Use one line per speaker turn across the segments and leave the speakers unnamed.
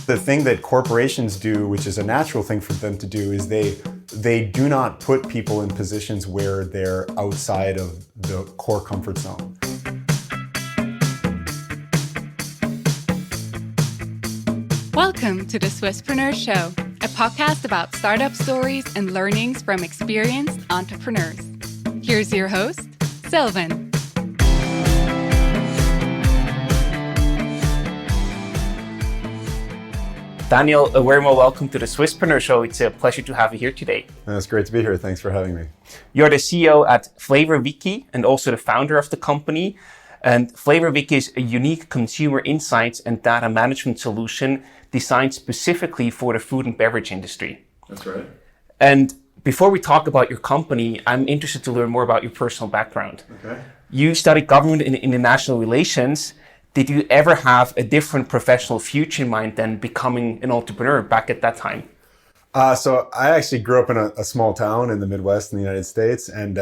The thing that corporations do, which is a natural thing for them to do, is they do not put people in positions where they're outside of the core comfort zone.
Welcome to the Swisspreneur Show, a podcast about startup stories and learnings from experienced entrepreneurs. Here's your host, Sylvan.
Daniel, a very well welcome to the Swisspreneur Show. It's a pleasure to have you here today.
It's great to be here. Thanks for having me.
You're the CEO at FlavorWiki and also the founder of the company. And FlavorWiki is a unique consumer insights and data management solution designed specifically for the food and beverage industry.
That's right.
And before we talk about your company, I'm interested to learn more about your personal background.
Okay.
You studied government and international relations. Did you ever have a different professional future in mind than becoming an entrepreneur back at that time?
So I actually grew up in a small town in the Midwest in the United States. And,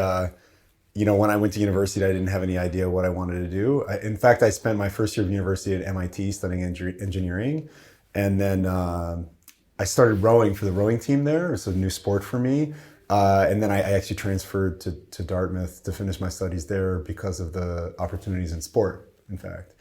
when I went to university, I didn't have any idea what I wanted to do. In fact, I spent my first year of university at MIT studying engineering. And then I started rowing for the rowing team there. It was a new sport for me. And then I actually transferred to Dartmouth to finish my studies there because of the opportunities in sport, in fact.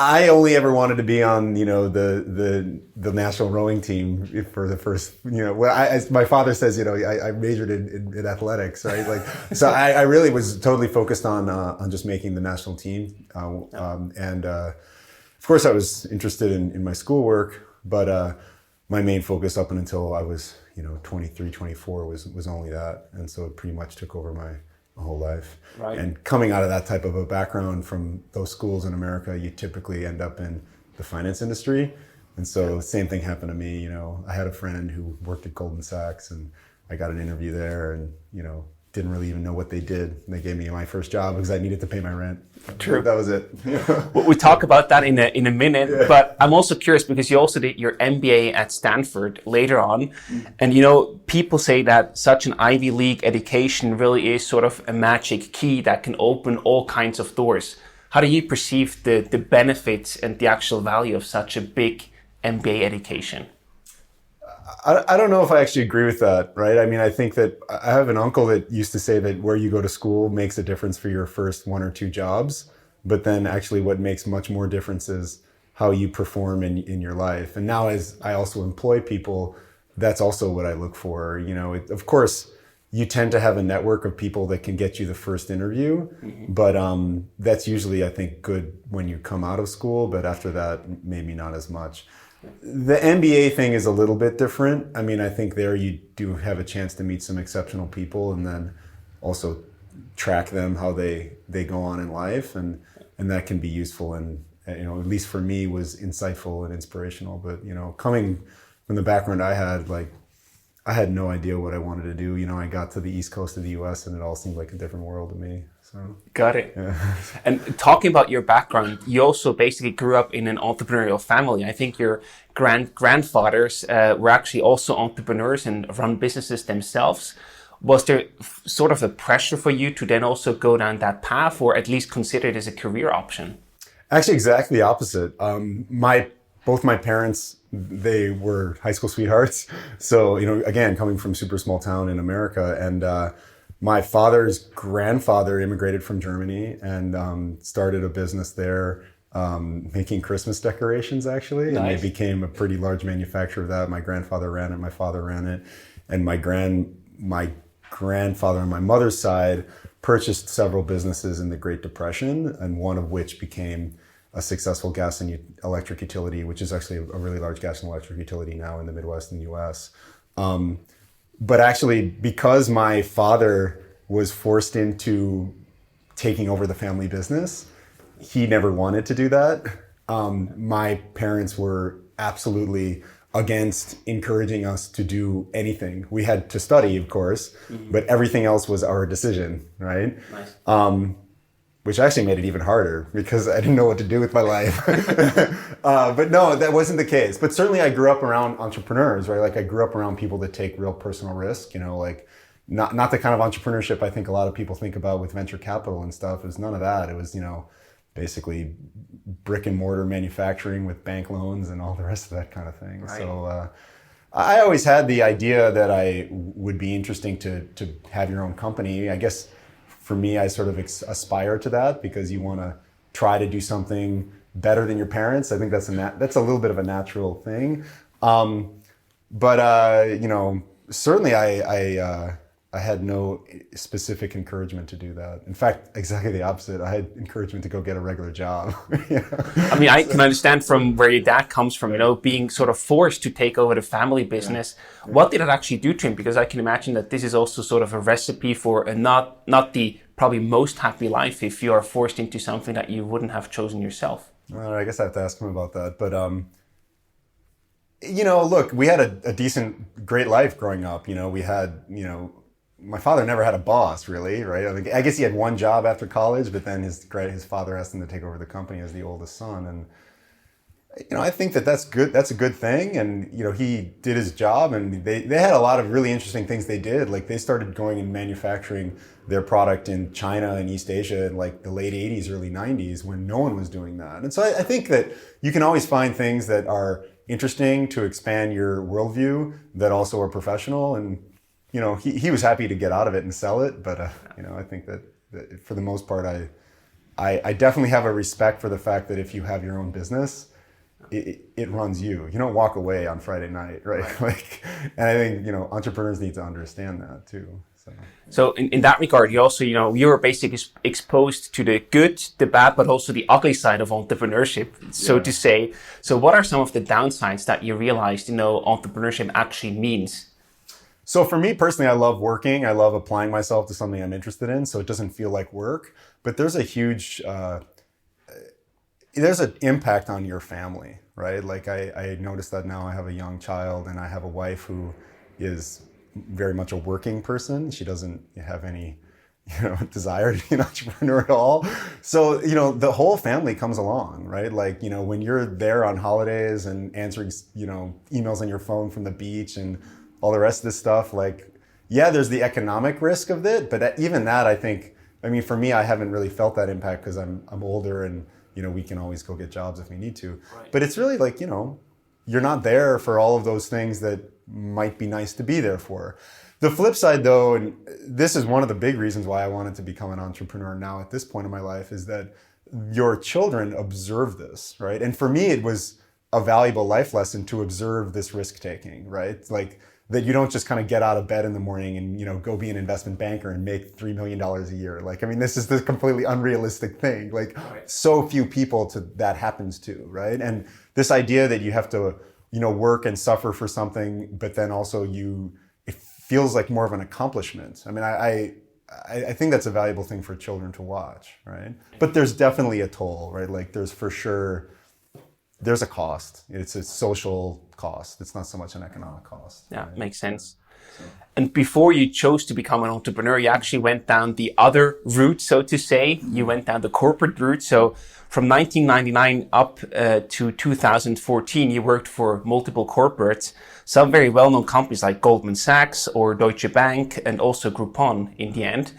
I only ever wanted to be on, the national rowing team for the first, as my father says, I majored in athletics, right? So I really was totally focused on just making the national team. And of course I was interested in my schoolwork, but my main focus up until I was, 23, 24 was only that. And so it pretty much took over my whole life.
Right.
And coming out of that type of a background from those schools in America, you typically end up in the finance industry. And so the same thing happened to me. I had a friend who worked at Goldman Sachs and I got an interview there and, didn't really even know what they did. And they gave me my first job because I needed to pay my rent.
True.
That was it.
We'll talk about that in a minute,
Yeah.
But I'm also curious because you also did your MBA at Stanford later on. And, people say that such an Ivy League education really is sort of a magic key that can open all kinds of doors. How do you perceive the benefits and the actual value of such a big MBA education?
I don't know if I actually agree with that, right? I mean, I think that I have an uncle that used to say that where you go to school makes a difference for your first one or two jobs. But then actually what makes much more difference is how you perform in your life. And now as I also employ people, that's also what I look for. Of course, you tend to have a network of people that can get you the first interview. Mm-hmm. But that's usually, I think, good when you come out of school. But after that, maybe not as much. The MBA thing is a little bit different. I mean, I think there you do have a chance to meet some exceptional people and then also track them, how they go on in life. And that can be useful and, at least for me, was insightful and inspirational. But, coming from the background I had no idea what I wanted to do. I got to the East Coast of the US and it all seemed like a different world to me. So,
got it.
Yeah.
And talking about your background, you also basically grew up in an entrepreneurial family. I think your grandfathers were actually also entrepreneurs and run businesses themselves. Was there sort of a pressure for you to then also go down that path or at least consider it as a career option?
Actually, exactly the opposite. Both my parents, they were high school sweethearts. So, again, coming from super small town in America. And my father's grandfather immigrated from Germany and started a business there making Christmas decorations, actually.
Nice.
And they became a pretty large manufacturer of that. My grandfather ran it, my father ran it. And my grandfather on my mother's side purchased several businesses in the Great Depression, and one of which became a successful gas and electric utility, which is actually a really large gas and electric utility now in the Midwest in the US. But actually, because my father was forced into taking over the family business, he never wanted to do that. My parents were absolutely against encouraging us to do anything. We had to study, of course, but everything else was our decision, right?
Nice.
Which actually made it even harder because I didn't know what to do with my life. But no, that wasn't the case. But certainly I grew up around entrepreneurs, right? Like I grew up around people that take real personal risk, not the kind of entrepreneurship I think a lot of people think about with venture capital and stuff. It was none of that. It was, basically brick and mortar manufacturing with bank loans and all the rest of that kind of thing.
Right.
So I always had the idea that I would be interesting to have your own company. I guess for me, I sort of aspire to that because you want to try to do something better than your parents. I think that's a little bit of a natural thing. But certainly I had no specific encouragement to do that. In fact, exactly the opposite. I had encouragement to go get a regular job.
I mean, I can understand from where your dad comes from, being sort of forced to take over the family business. Yeah. What did it actually do to him? Because I can imagine that this is also sort of a recipe for a not the probably most happy life if you are forced into something that you wouldn't have chosen yourself.
Well, I guess I have to ask him about that. But, look, we had a decent, great life growing up. We had, my father never had a boss, really, right? I guess he had one job after college, but then his father asked him to take over the company as the oldest son. And, I think that's good. That's a good thing. And, he did his job, and they had a lot of really interesting things they did. Like they started going and manufacturing their product in China and East Asia in like the late 80s, early 90s when no one was doing that. And so I think that you can always find things that are interesting to expand your worldview that also are professional. And, he was happy to get out of it and sell it. But, I think that for the most part, I definitely have a respect for the fact that if you have your own business, it runs you. You don't walk away on Friday night, right? And I think, entrepreneurs need to understand that too.
So in that regard, you also, you were basically exposed to the good, the bad, but also the ugly side of entrepreneurship, so to say. So what are some of the downsides that you realized, entrepreneurship actually means?
So for me personally, I love working. I love applying myself to something I'm interested in. So it doesn't feel like work, but there's a huge, there's an impact on your family, right? Like I noticed that now I have a young child and I have a wife who is very much a working person. She doesn't have any, desire to be an entrepreneur at all. So, the whole family comes along, right? Like, when you're there on holidays and answering, emails on your phone from the beach and all the rest of this stuff, like, yeah, there's the economic risk of it. But even that, I think, for me, I haven't really felt that impact because I'm older and, we can always go get jobs if we need to. Right. But it's really like, you're not there for all of those things that might be nice to be there for. The flip side though, and this is one of the big reasons why I wanted to become an entrepreneur now at this point in my life, is that your children observe this, right? And for me, it was a valuable life lesson to observe this risk taking, right? Like that you don't just kind of get out of bed in the morning and, go be an investment banker and make $3 million a year. Like, this is this completely unrealistic thing. Like so few people that happens to, right? And this idea that you have to, work and suffer for something, but then also it feels like more of an accomplishment. I think that's a valuable thing for children to watch, right? But there's definitely a toll, right? Like there's a cost. It's a social cost. It's not so much an economic cost.
Yeah, right? Makes sense. So. And before you chose to become an entrepreneur, you actually went down the other route, so to say. You went down the corporate route. So from 1999 up to 2014, you worked for multiple corporates, some very well-known companies like Goldman Sachs or Deutsche Bank, and also Groupon in the end.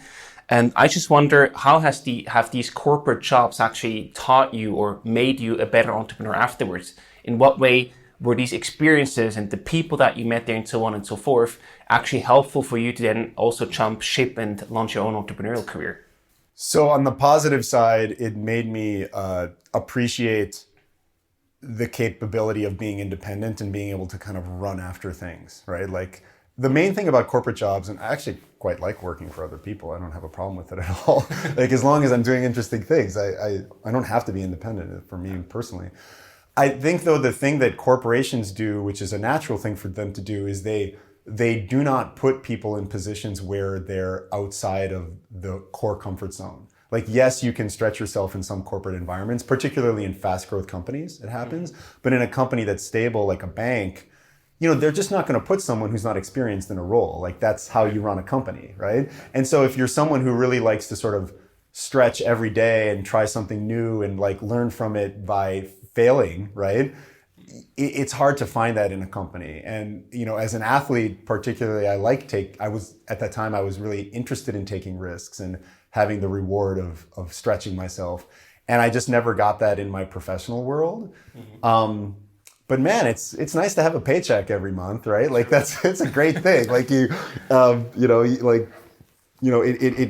And I just wonder, how have these corporate jobs actually taught you or made you a better entrepreneur afterwards? In what way were these experiences and the people that you met there and so on and so forth actually helpful for you to then also jump ship and launch your own entrepreneurial career?
So on the positive side, it made me appreciate the capability of being independent and being able to kind of run after things, right? Like the main thing about corporate jobs, and I actually quite like working for other people. I don't have a problem with it at all. Like as long as I'm doing interesting things, I don't have to be independent for me personally. I think though the thing that corporations do, which is a natural thing for them to do, is they do not put people in positions where they're outside of the core comfort zone. Like, yes, you can stretch yourself in some corporate environments, particularly in fast growth companies, it happens. But in a company that's stable, like a bank, they're just not going to put someone who's not experienced in a role. Like that's how you run a company, right? And so if you're someone who really likes to sort of stretch every day and try something new and like learn from it by failing, right? It's hard to find that in a company. And, as an athlete, particularly, at that time, I was really interested in taking risks and having the reward of stretching myself. And I just never got that in my professional world. But man, it's nice to have a paycheck every month, right? Like it's a great thing. Like it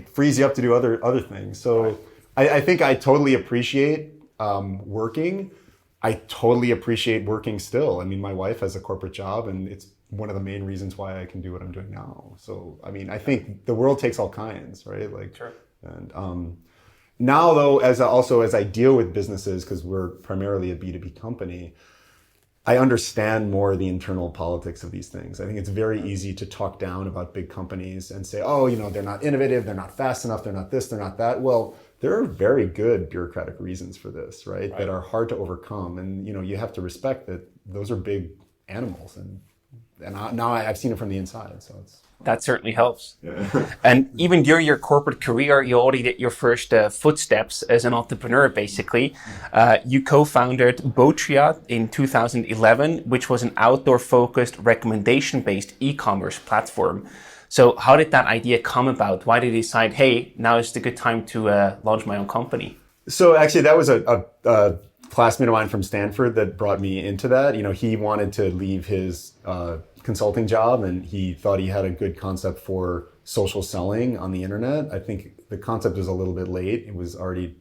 frees you up to do other things. So I think I totally appreciate working. I totally appreciate working still. I mean, my wife has a corporate job, and it's one of the main reasons why I can do what I'm doing now. So I mean, I think the world takes all kinds, right? Like, sure. And now though, as I deal with businesses, because we're primarily a B2B company, I understand more the internal politics of these things. I think it's very easy to talk down about big companies and say, oh, they're not innovative, they're not fast enough, they're not this, they're not that. Well, there are very good bureaucratic reasons for this, right? That are hard to overcome. And, you have to respect that those are big animals. And now I've seen it from the inside, so it's...
That certainly helps. Yeah. And even during your corporate career, you already did your first footsteps as an entrepreneur, basically. You co-founded Botria in 2011, which was an outdoor-focused, recommendation-based e-commerce platform. So how did that idea come about? Why did you decide, hey, now is the good time to launch my own company?
So actually, that was a classmate of mine from Stanford that brought me into that. He wanted to leave his consulting job, and he thought he had a good concept for social selling on the internet. I think the concept was a little bit late. It was already,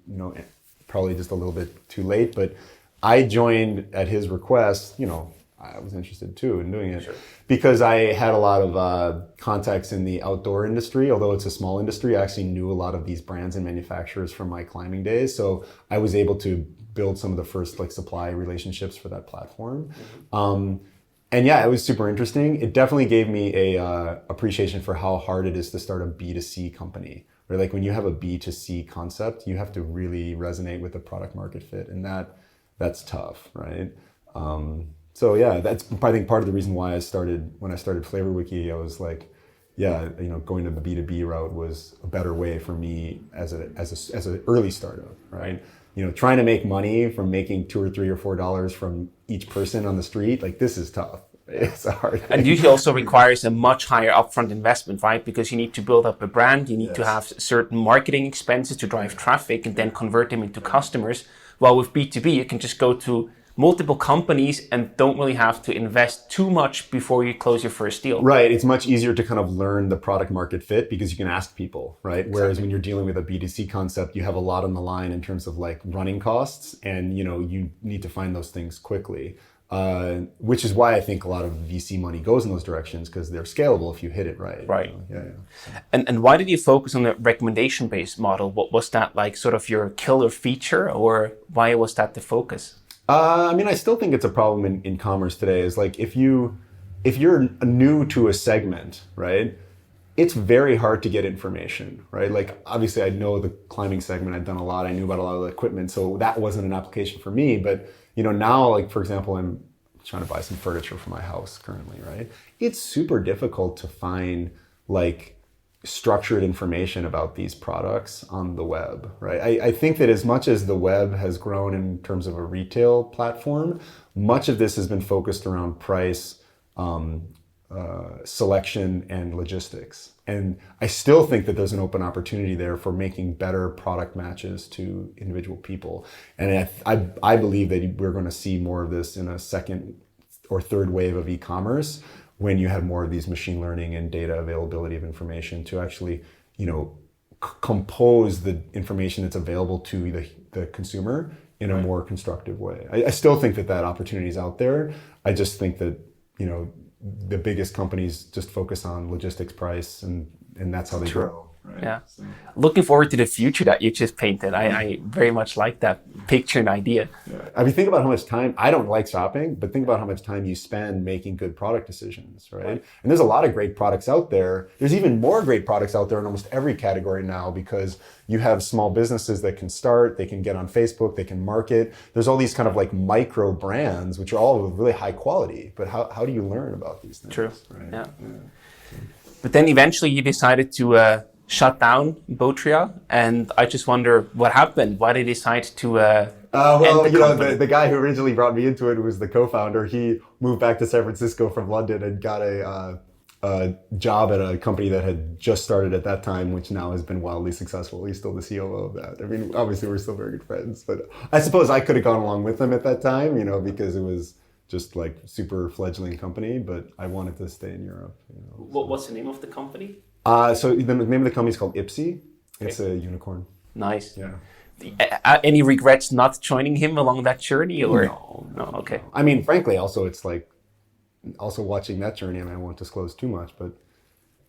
probably just a little bit too late, but I joined at his request. I was interested too in doing it. Sure. Because I had a lot of contacts in the outdoor industry. Although it's a small industry, I actually knew a lot of these brands and manufacturers from my climbing days. So I was able to build some of the first supply relationships for that platform. And yeah, it was super interesting. It definitely gave me a appreciation for how hard it is to start a B2C company. Where when you have a B2C concept, you have to really resonate with the product market fit, and that's tough, right? So yeah, that's I think part of the reason why when I started FlavorWiki, I was like, yeah, going to the B2B route was a better way for me as an early startup, right? Trying to make money from making $2 or $3 or $4 from each person on the street, this is tough. It's a hard thing.
And usually also requires a much higher upfront investment, right? Because you need to build up a brand, you need to have certain marketing expenses to drive traffic and then convert them into customers. While with B2B, you can just go to multiple companies and don't really have to invest too much before you close your first deal.
Right. It's much easier to kind of learn the product market fit because you can ask people, right? Exactly. Whereas when you're dealing with a B2C concept, you have a lot on the line in terms of running costs, and you need to find those things quickly. Which is why I think a lot of VC money goes in those directions, because they're scalable if you hit it right.
Right.
Yeah.
And why did you focus on the recommendation-based model? What was that sort of your killer feature, or why was that the focus?
I still think it's a problem in commerce today. Is if you're new to a segment, right? It's very hard to get information, right? Obviously, I know the climbing segment. I've done a lot. I knew about a lot of the equipment, so that wasn't an application for me. But now, for example, I'm trying to buy some furniture for my house currently, right? It's super difficult to find structured information about these products on the web, right? I think that as much as the web has grown in terms of a retail platform, much of this has been focused around price, selection, and logistics. And I still think that there's an open opportunity there for making better product matches to individual people. And I believe that we're going to see more of this in a second or third wave of e-commerce, when you have more of these machine learning and data availability of information to actually, compose the information that's available to the consumer in a more constructive way. I still think that opportunity is out there. I just think that, the biggest companies just focus on logistics, price, and that's how they grow. Right?
Yeah. So. Looking forward to the future that you just painted. I very much like that picture and idea.
Yeah. Think about how much time, I don't like shopping, but think about how much time you spend making good product decisions, right? And there's a lot of great products out there. There's even more great products out there in almost every category now, because you have small businesses that can start, they can get on Facebook, they can market. There's all these kind of micro brands, which are all really high quality, but how do you learn about these things?
True.
Right?
Yeah. But then eventually you decided to shut down Botria, and I just wonder what happened. Why did you decide to end the company?
The guy who originally brought me into it was the co-founder. He moved back to San Francisco from London and got job at a company that had just started at that time, which now has been wildly successful. He's still the COO of that. I mean, obviously we're still very good friends, but I suppose I could have gone along with him at that time, you know, because it was just like super fledgling company, but I wanted to stay in Europe. You know,
What's the name of the company?
so the name of the company is called Ipsy. It's a unicorn.
Nice.
Yeah.
Any regrets not joining him along that journey, or no? Okay.
I mean, frankly, also it's like, also watching that journey, I mean, I won't disclose too much, but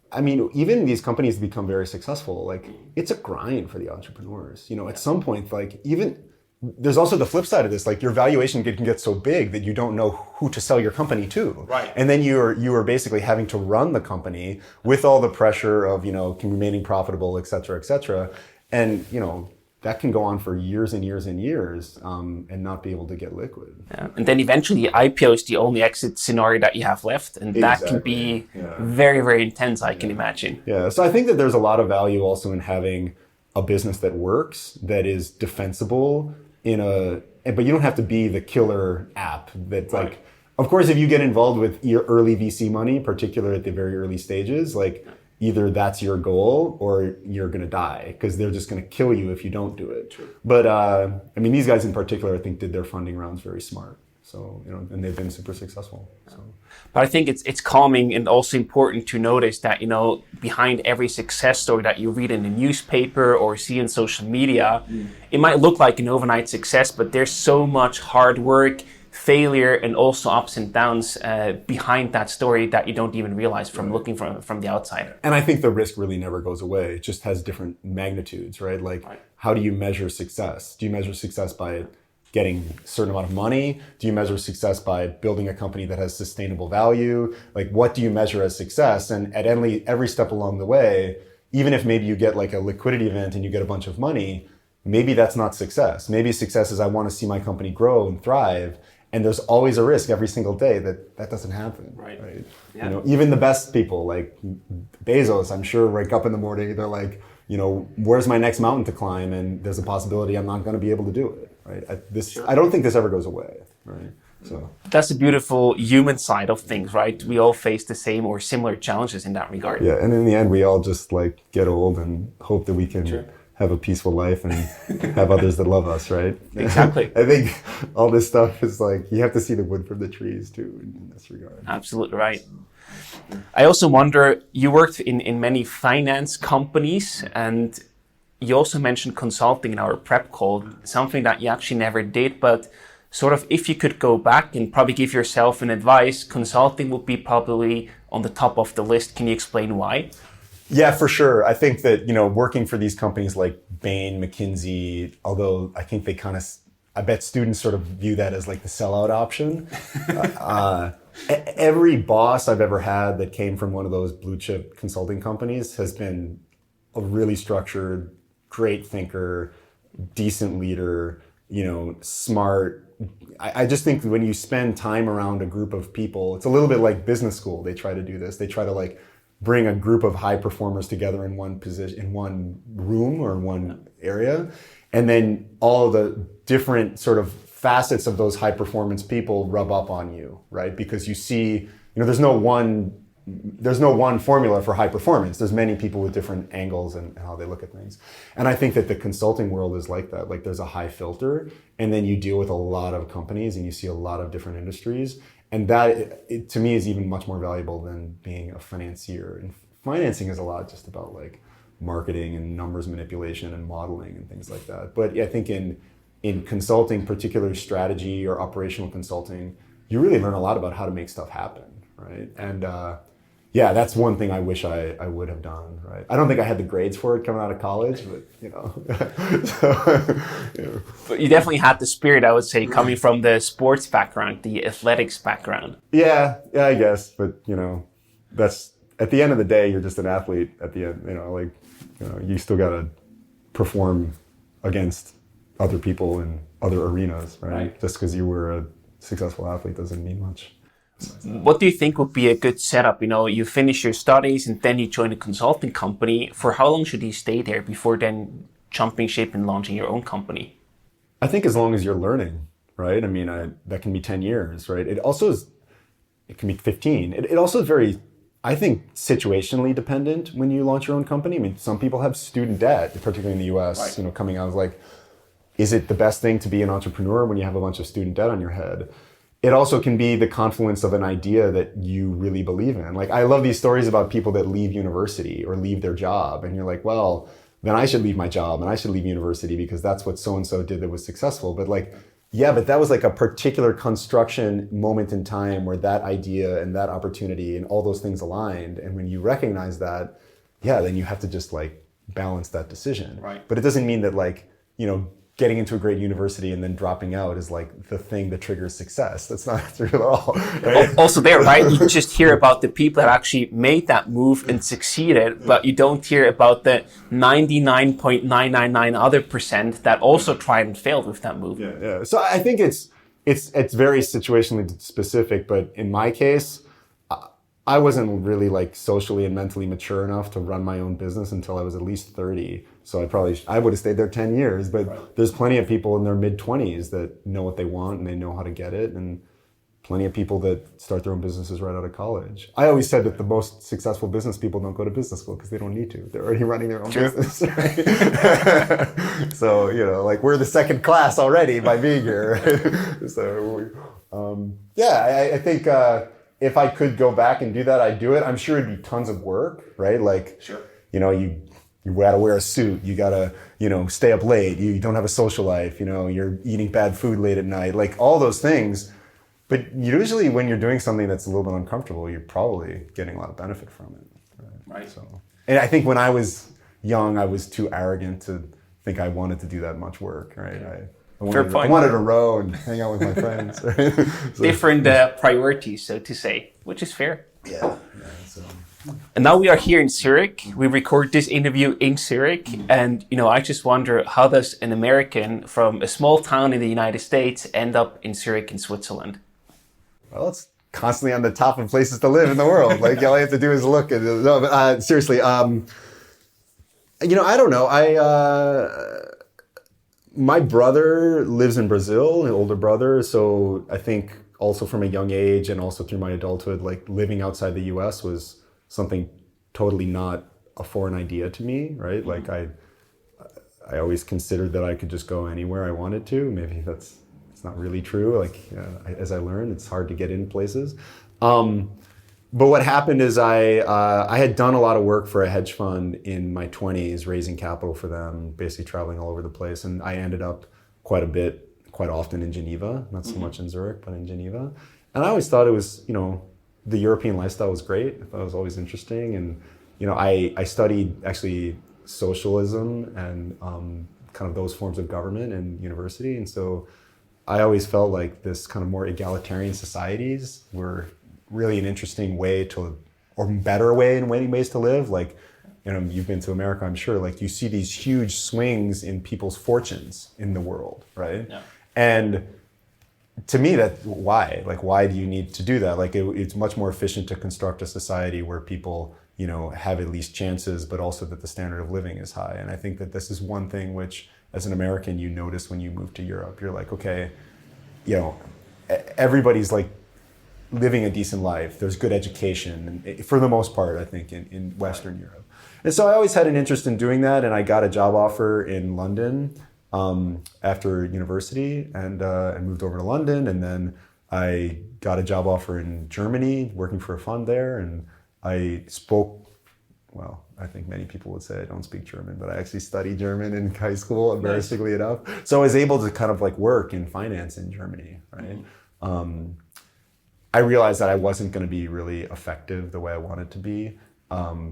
I mean, even these companies become very successful. Like, it's a grind for the entrepreneurs. You know, at some point, like, even there's also the flip side of this. Like, your valuation can get so big that you don't know who to sell your company to.
Right.
And then you are basically having to run the company with all the pressure of, you know, remaining profitable, et cetera, et cetera. And, you know, that can go on for years and years and years, and not be able to get liquid.
Yeah. And then eventually IPO is the only exit scenario that you have left. And that can be very, very intense, I can imagine.
Yeah, so I think that there's a lot of value also in having a business that works, that is defensible but you don't have to be the killer app that's like, of course, if you get involved with your early VC money, particularly at the very early stages, like either that's your goal or you're going to die because they're just going to kill you if you don't do it. True. But I mean, these guys in particular, I think did their funding rounds very smart. So, you know, and they've been super successful. So.
But I think it's calming and also important to notice that, you know, behind every success story that you read in the newspaper or see in social media, it might look like an overnight success, but there's so much hard work, failure, and also ups and downs behind that story that you don't even realize from looking from the outside.
And I think the risk really never goes away. It just has different magnitudes, right? Like, how do you measure success? Do you measure success by getting a certain amount of money? Do you measure success by building a company that has sustainable value? Like, what do you measure as success? And at every step along the way, even if maybe you get like a liquidity event and you get a bunch of money, maybe that's not success. Maybe success is I want to see my company grow and thrive. And there's always a risk every single day that doesn't happen. Right. Yeah. You know, even the best people like Bezos, I'm sure, wake up in the morning, they're like, you know, where's my next mountain to climb? And there's a possibility I'm not going to be able to do it. Right. I don't think this ever goes away. Right. So
that's the beautiful human side of things, right? We all face the same or similar challenges in that regard.
Yeah. And in the end, we all just like get old and hope that we can have a peaceful life and have others that love us, right?
Exactly.
I think all this stuff is like, you have to see the wood from the trees too in this regard.
Absolutely right. I also wonder, you worked in many finance companies and you also mentioned consulting in our prep call, something that you actually never did, but sort of if you could go back and probably give yourself an advice, consulting would be probably on the top of the list. Can you explain why?
Yeah, for sure. I think that, you know, working for these companies like Bain, McKinsey, although I think they kind of, I bet students sort of view that as like the sellout option. Every boss I've ever had that came from one of those blue chip consulting companies has been a really structured, great thinker, decent leader, you know, smart. I just think when you spend time around a group of people, it's a little bit like business school. They try to do this. They try to like bring a group of high performers together in one position, in one room or one area. And then all of the different sort of facets of those high performance people rub up on you, right? Because you see, you know, there's no one formula for high performance. There's many people with different angles and how they look at things. And I think that the consulting world is like that. Like there's a high filter and then you deal with a lot of companies and you see a lot of different industries. And that, to me, is even much more valuable than being a financier. And financing is a lot just about like marketing and numbers manipulation and modeling and things like that. But I think in consulting, particularly strategy or operational consulting, you really learn a lot about how to make stuff happen, right? And yeah, that's one thing I wish I would have done, right? I don't think I had the grades for it coming out of college, but you know.
But you definitely had the spirit, I would say, coming from the sports background, the athletics background.
Yeah, I guess. But you know, that's at the end of the day, you're just an athlete. At the end, you know, like you still gotta perform against other people in other arenas, right? Just because you were a successful athlete doesn't mean much.
What do you think would be a good setup? You know, you finish your studies and then you join a consulting company. For how long should you stay there before then jumping ship and launching your own company?
I think as long as you're learning, right? I mean, that can be 10 years, right? It can be 15. It also is very I think situationally dependent when you launch your own company. I mean, some people have student debt, particularly in the US,
Right.
you know, coming out of like, is it the best thing to be an entrepreneur when you have a bunch of student debt on your head? It also can be the confluence of an idea that you really believe in. Like, I love these stories about people that leave university or leave their job. And you're like, well, then I should leave my job and I should leave university because that's what so-and-so did that was successful. But like, yeah, but that was like a particular construction moment in time where that idea and that opportunity and all those things aligned. And when you recognize that, yeah, then you have to just like balance that decision.
Right.
But it doesn't mean that like, you know, getting into a great university and then dropping out is like the thing that triggers success. That's not true at all. Right?
Also there, right? You just hear about the people that actually made that move and succeeded, but you don't hear about the 99.999 other percent that also tried and failed with that move.
Yeah. So I think it's very situationally specific, but in my case, I wasn't really like socially and mentally mature enough to run my own business until I was at least 30. So I would have stayed there 10 years, but there's plenty of people in their mid-20s that know what they want and they know how to get it, and plenty of people that start their own businesses right out of college. I always said that the most successful business people don't go to business school because they don't need to. They're already running their own business. Right? So, you know, like we're the second class already by being here. Right? So, I think if I could go back and do that, I'd do it. I'm sure it'd be tons of work, right? Like, you know, you gotta wear a suit, you gotta, you know, stay up late, you don't have a social life, you know, you're eating bad food late at night, like all those things. But usually when you're doing something that's a little bit uncomfortable, you're probably getting a lot of benefit from it.
Right.
So, and I think when I was young, I was too arrogant to think I wanted to do that much work, right? I wanted to row and hang out with my friends. Right? So,
different priorities, so to say, which is fair.
Yeah.
And now we are here in Zurich. We record this interview in Zurich. And, you know, I just wonder, how does an American from a small town in the United States end up in Zurich in Switzerland?
Well, it's constantly on the top of places to live in the world. Like, all you have to do is look. Seriously, you know, I don't know. My brother lives in Brazil, an older brother. So I think also from a young age and also through my adulthood, like living outside the US was something totally not a foreign idea to me, right? Like I always considered that I could just go anywhere I wanted to. Maybe it's not really true. Like as I learned, it's hard to get in places. But what happened is I had done a lot of work for a hedge fund in my 20s, raising capital for them, basically traveling all over the place. And I ended up quite often in Geneva, not so much in Zurich, but in Geneva. And I always thought it was, you know, the European lifestyle was great. I thought it was always interesting. And, you know, I studied actually socialism and kind of those forms of government in university. And so I always felt like this kind of more egalitarian societies were really an interesting way to, or better way in many ways to live. Like, you know, you've been to America, I'm sure, like you see these huge swings in people's fortunes in the world, right? Yeah. And to me, why do you need to do that? Like it's much more efficient to construct a society where people, you know, have at least chances, but also that the standard of living is high. And I think that this is one thing which, as an American, you notice when you move to Europe. You're like, okay, you know, everybody's like living a decent life. There's good education, and for the most part, I think, in Western Europe. And so I always had an interest in doing that, and I got a job offer in London after university, and moved over to London, and then I got a job offer in Germany, working for a fund there, and I spoke, well, I think many people would say I don't speak German, but I actually studied German in high school, embarrassingly enough. So I was able to kind of like work in finance in Germany, right? I realized that I wasn't going to be really effective the way I wanted to be,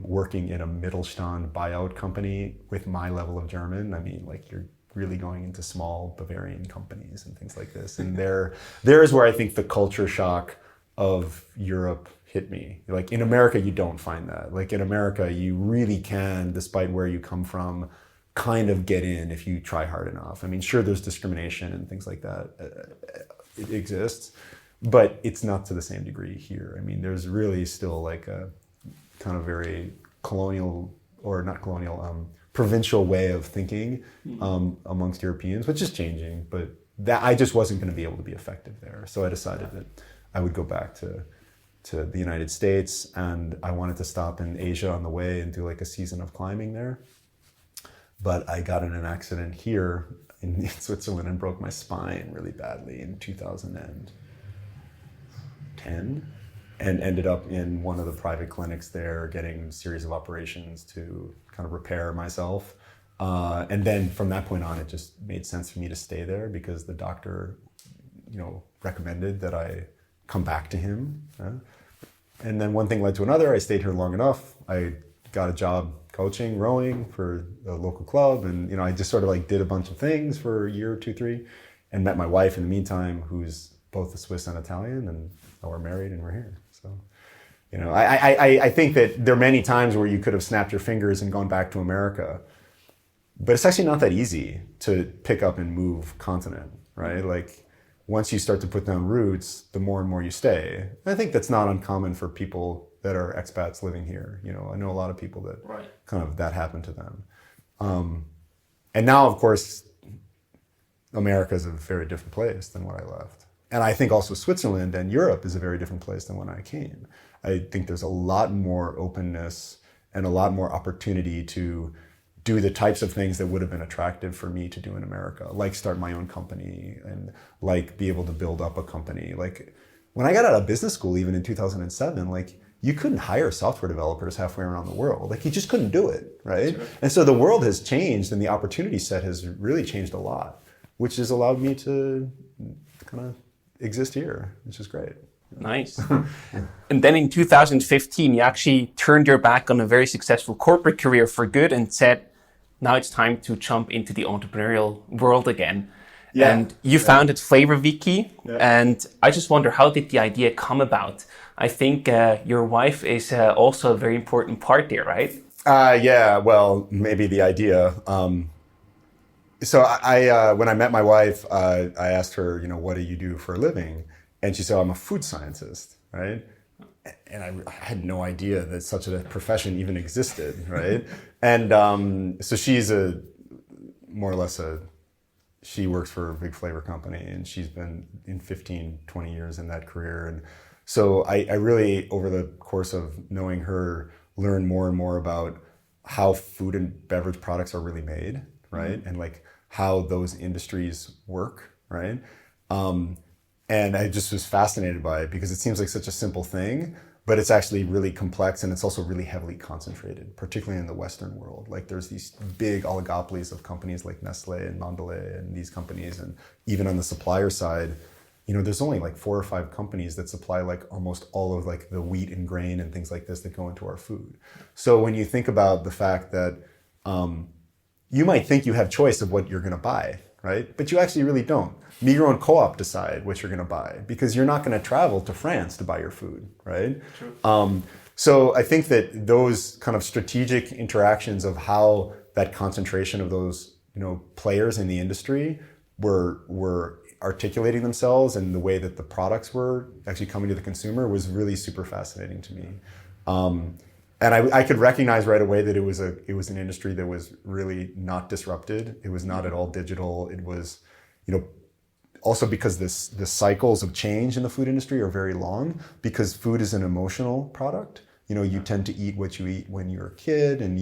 working in a Mittelstand buyout company with my level of German. I mean, like you're really going into small Bavarian companies and things like this. And there is where I think the culture shock of Europe hit me. Like in America, you don't find that. Like in America, you really can, despite where you come from, kind of get in if you try hard enough. I mean, sure, there's discrimination and things like that. It exists, but it's not to the same degree here. I mean, there's really still like a kind of very colonial, or not colonial, provincial way of thinking amongst Europeans, which is changing, but that I just wasn't going to be able to be effective there. So I decided that I would go back to to the United States, and I wanted to stop in Asia on the way and do like a season of climbing there. But I got in an accident here in Switzerland and broke my spine really badly in 2010, and ended up in one of the private clinics there getting a series of operations to kind of repair myself. And then from that point on, it just made sense for me to stay there because the doctor, recommended that I come back to him. And then one thing led to another. I stayed here long enough. I got a job coaching rowing for the local club, and I just sort of like did a bunch of things for a year, 2, 3, and met my wife in the meantime, who's both a Swiss and Italian, and now we're married and we're here. So, I think that there are many times where you could have snapped your fingers and gone back to America, but it's actually not that easy to pick up and move continent, right? Like once you start to put down roots, the more and more you stay. I think that's not uncommon for people that are expats living here. I know a lot of people that kind of that happened to them. And now, of course, America is a very different place than when I left. And I think also Switzerland and Europe is a very different place than when I came. I think there's a lot more openness and a lot more opportunity to do the types of things that would have been attractive for me to do in America, like start my own company and like be able to build up a company. Like when I got out of business school, even in 2007, like you couldn't hire software developers halfway around the world. Like you just couldn't do it, right? Sure. And so the world has changed and the opportunity set has really changed a lot, which has allowed me to kind of exist here, which is great.
Nice. And then in 2015, you actually turned your back on a very successful corporate career for good and said, now it's time to jump into the entrepreneurial world again. Yeah. And you founded Flavor Wiki. Yeah. And I just wonder, how did the idea come about? I think your wife is also a very important part there, right?
Yeah, well, maybe the idea. So I when I met my wife, I asked her, what do you do for a living? And she said, I'm a food scientist, right? And I had no idea that such a profession even existed, right? And so she's she works for a big flavor company, and she's been in 15, 20 years in that career. And so I really, over the course of knowing her, learned more and more about how food and beverage products are really made, right? Mm-hmm. And like how those industries work, right? And I just was fascinated by it because it seems like such a simple thing, but it's actually really complex, and it's also really heavily concentrated, particularly in the Western world. Like there's these big oligopolies of companies like Nestle and Mondelez and these companies. And even on the supplier side, there's only like 4 or 5 companies that supply like almost all of like the wheat and grain and things like this that go into our food. So when you think about the fact that you might think you have choice of what you're going to buy, right? But you actually really don't. Migros and Co-op decide what you're going to buy because you're not going to travel to France to buy your food, right? True. So I think that those kind of strategic interactions of how that concentration of those players in the industry were articulating themselves and the way that the products were actually coming to the consumer was really super fascinating to me. And I could recognize right away that it was an industry that was really not disrupted. It was not at all digital. It was, also because the cycles of change in the food industry are very long, because food is an emotional product. You tend to eat what you eat when you're a kid, and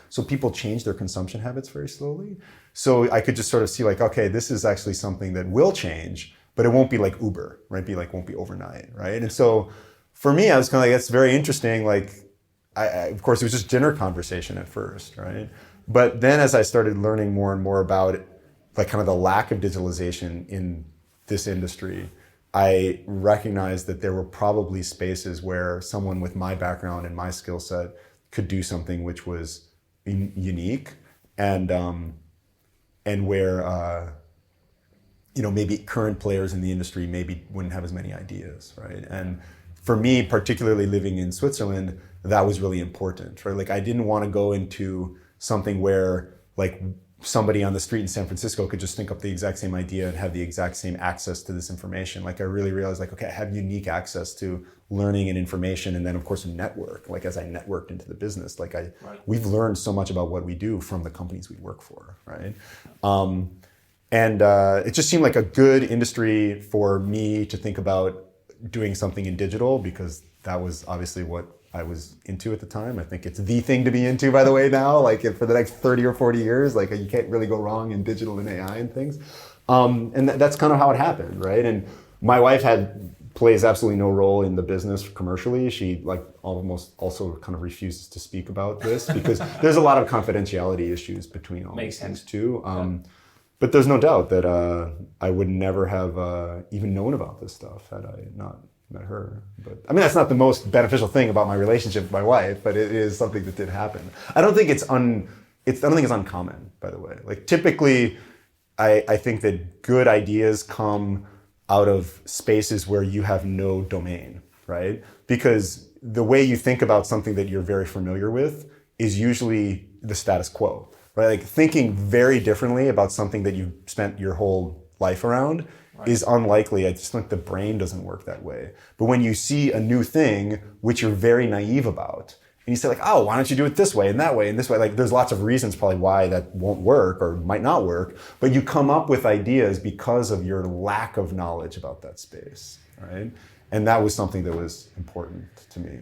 so people change their consumption habits very slowly. So I could just sort of see like, okay, this is actually something that will change, but it won't be like Uber, right? Won't be overnight, right? And so for me, I was kind of like, that's very interesting. Like, of course, it was just dinner conversation at first, right? But then as I started learning more and more about it, like kind of the lack of digitalization in this industry, I recognized that there were probably spaces where someone with my background and my skill set could do something which was unique, and where maybe current players in the industry maybe wouldn't have as many ideas, right? And for me, particularly living in Switzerland, that was really important, right? Like I didn't want to go into something where like somebody on the street in San Francisco could just think up the exact same idea and have the exact same access to this information. Like I really realized like, okay, I have unique access to learning and information. And then of course a network, like as I networked into the business, like we've learned so much about what we do from the companies we work for, right? And it just seemed like a good industry for me to think about doing something in digital because that was obviously what I was into at the time. I think it's the thing to be into, by the way, now, like for the next 30 or 40 years, like you can't really go wrong in digital and AI and things. And that's kind of how it happened, right? And my wife plays absolutely no role in the business commercially. She like almost also kind of refuses to speak about this because there's a lot of confidentiality issues between all these things too. But there's no doubt that I would never have even known about this stuff had I not met her. But I mean, that's not the most beneficial thing about my relationship with my wife, but it is something that did happen. I don't think it's uncommon, by the way. Like typically, I think that good ideas come out of spaces where you have no domain, right? Because the way you think about something that you're very familiar with is usually the status quo, right? Like thinking very differently about something that you've spent your whole life around is unlikely. I just think the brain doesn't work that way. But when you see a new thing, which you're very naive about, and you say like, oh, why don't you do it this way and that way and this way? Like there's lots of reasons probably why that won't work or might not work, but you come up with ideas because of your lack of knowledge about that space, right? And that was something that was important to me.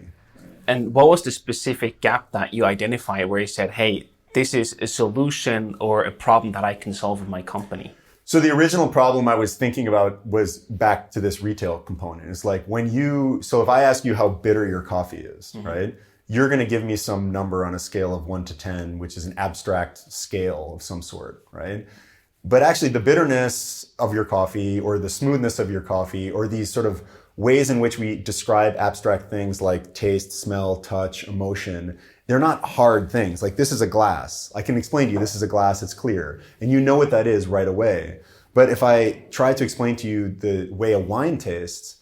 And what was the specific gap that you identified where you said, hey, this is a solution or a problem that I can solve with my company?
So the original problem I was thinking about was back to this retail component. It's like so if I ask you how bitter your coffee is, right? You're going to give me some number on a scale of 1 to 10, which is an abstract scale of some sort, right? But actually the bitterness of your coffee or the smoothness of your coffee or these sort of ways in which we describe abstract things like taste, smell, touch, emotion, they're not hard things. Like this is a glass. I can explain to you this is a glass, it's clear. And you know what that is right away. But if I try to explain to you the way a wine tastes,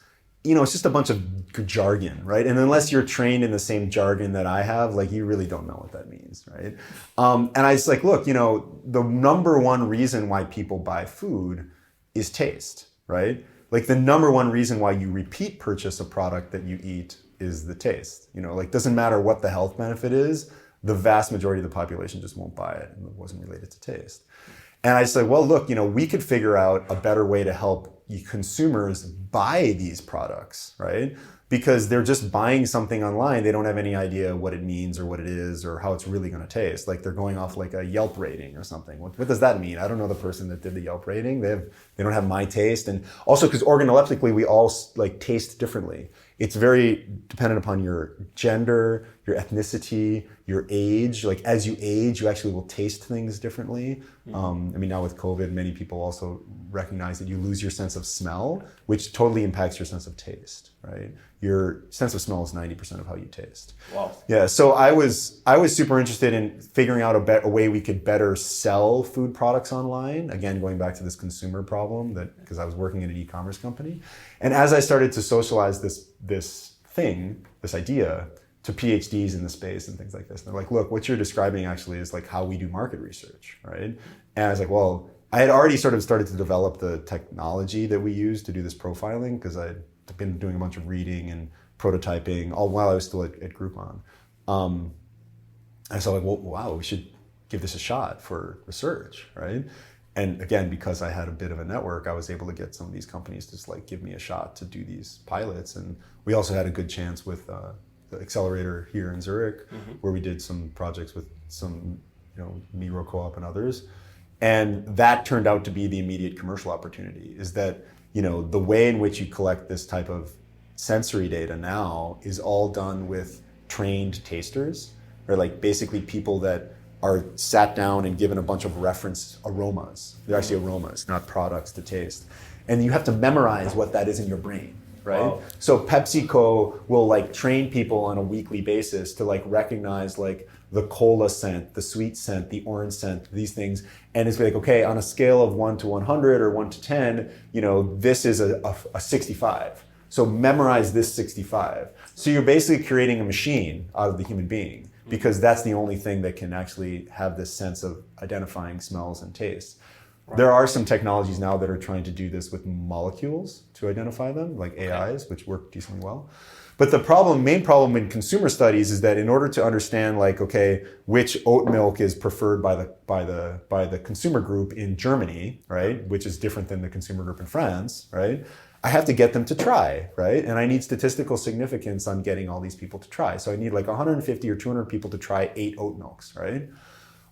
it's just a bunch of jargon, right? And unless you're trained in the same jargon that I have, like you really don't know what that means, right? And I was like, look, the number one reason why people buy food is taste, right? Like the number one reason why you repeat purchase a product that you eat is the taste. Like doesn't matter what the health benefit is, the vast majority of the population just won't buy it, and it wasn't related to taste. And I said, well, look, we could figure out a better way to help consumers buy these products, right? Because they're just buying something online. They don't have any idea what it means or what it is or how it's really going to taste. Like they're going off like a Yelp rating or something. What does that mean? I don't know the person that did the Yelp rating. They don't have my taste. And also because organoleptically, we all like taste differently. It's very dependent upon your gender, your ethnicity, your age. Like as you age, you actually will taste things differently. Now with COVID, many people also recognize that you lose your sense of smell, which totally impacts your sense of taste, right? Your sense of smell is 90% of how you taste.
Wow.
Yeah, so I was super interested in figuring out a way we could better sell food products online. Again, going back to this consumer problem because I was working in an e-commerce company. And as I started to socialize this idea to PhDs in the space and things like this, they're like, look, what you're describing actually is like how we do market research, right? And I was like, well, I had already sort of started to develop the technology that we use to do this profiling because I'd been doing a bunch of reading and prototyping all while I was still at Groupon. And so like, well, wow, we should give this a shot for research, right? And again, because I had a bit of a network, I was able to get some of these companies to just like give me a shot to do these pilots. And we also had a good chance with the accelerator here in Zurich, where we did some projects with some, Miro Co-op and others. And that turned out to be the immediate commercial opportunity, is that, the way in which you collect this type of sensory data now is all done with trained tasters, or like basically people that are sat down and given a bunch of reference aromas. They're actually aromas, not products to taste. And you have to memorize what that is in your brain, right? Wow. So PepsiCo will like train people on a weekly basis to like recognize like the cola scent, the sweet scent, the orange scent, these things. And it's like, okay, on a scale of 1 to 100 or 1 to 10, this is a 65. So memorize this 65. So you're basically creating a machine out of the human being, because that's the only thing that can actually have this sense of identifying smells and tastes. Right. There are some technologies now that are trying to do this with molecules to identify them, like AIs, which work decently well. But the main problem in consumer studies is that in order to understand, like, okay, which oat milk is preferred by the consumer group in Germany, right, which is different than the consumer group in France, right, I have to get them to try, right? And I need statistical significance on getting all these people to try. So I need like 150 or 200 people to try 8 oat milks, right?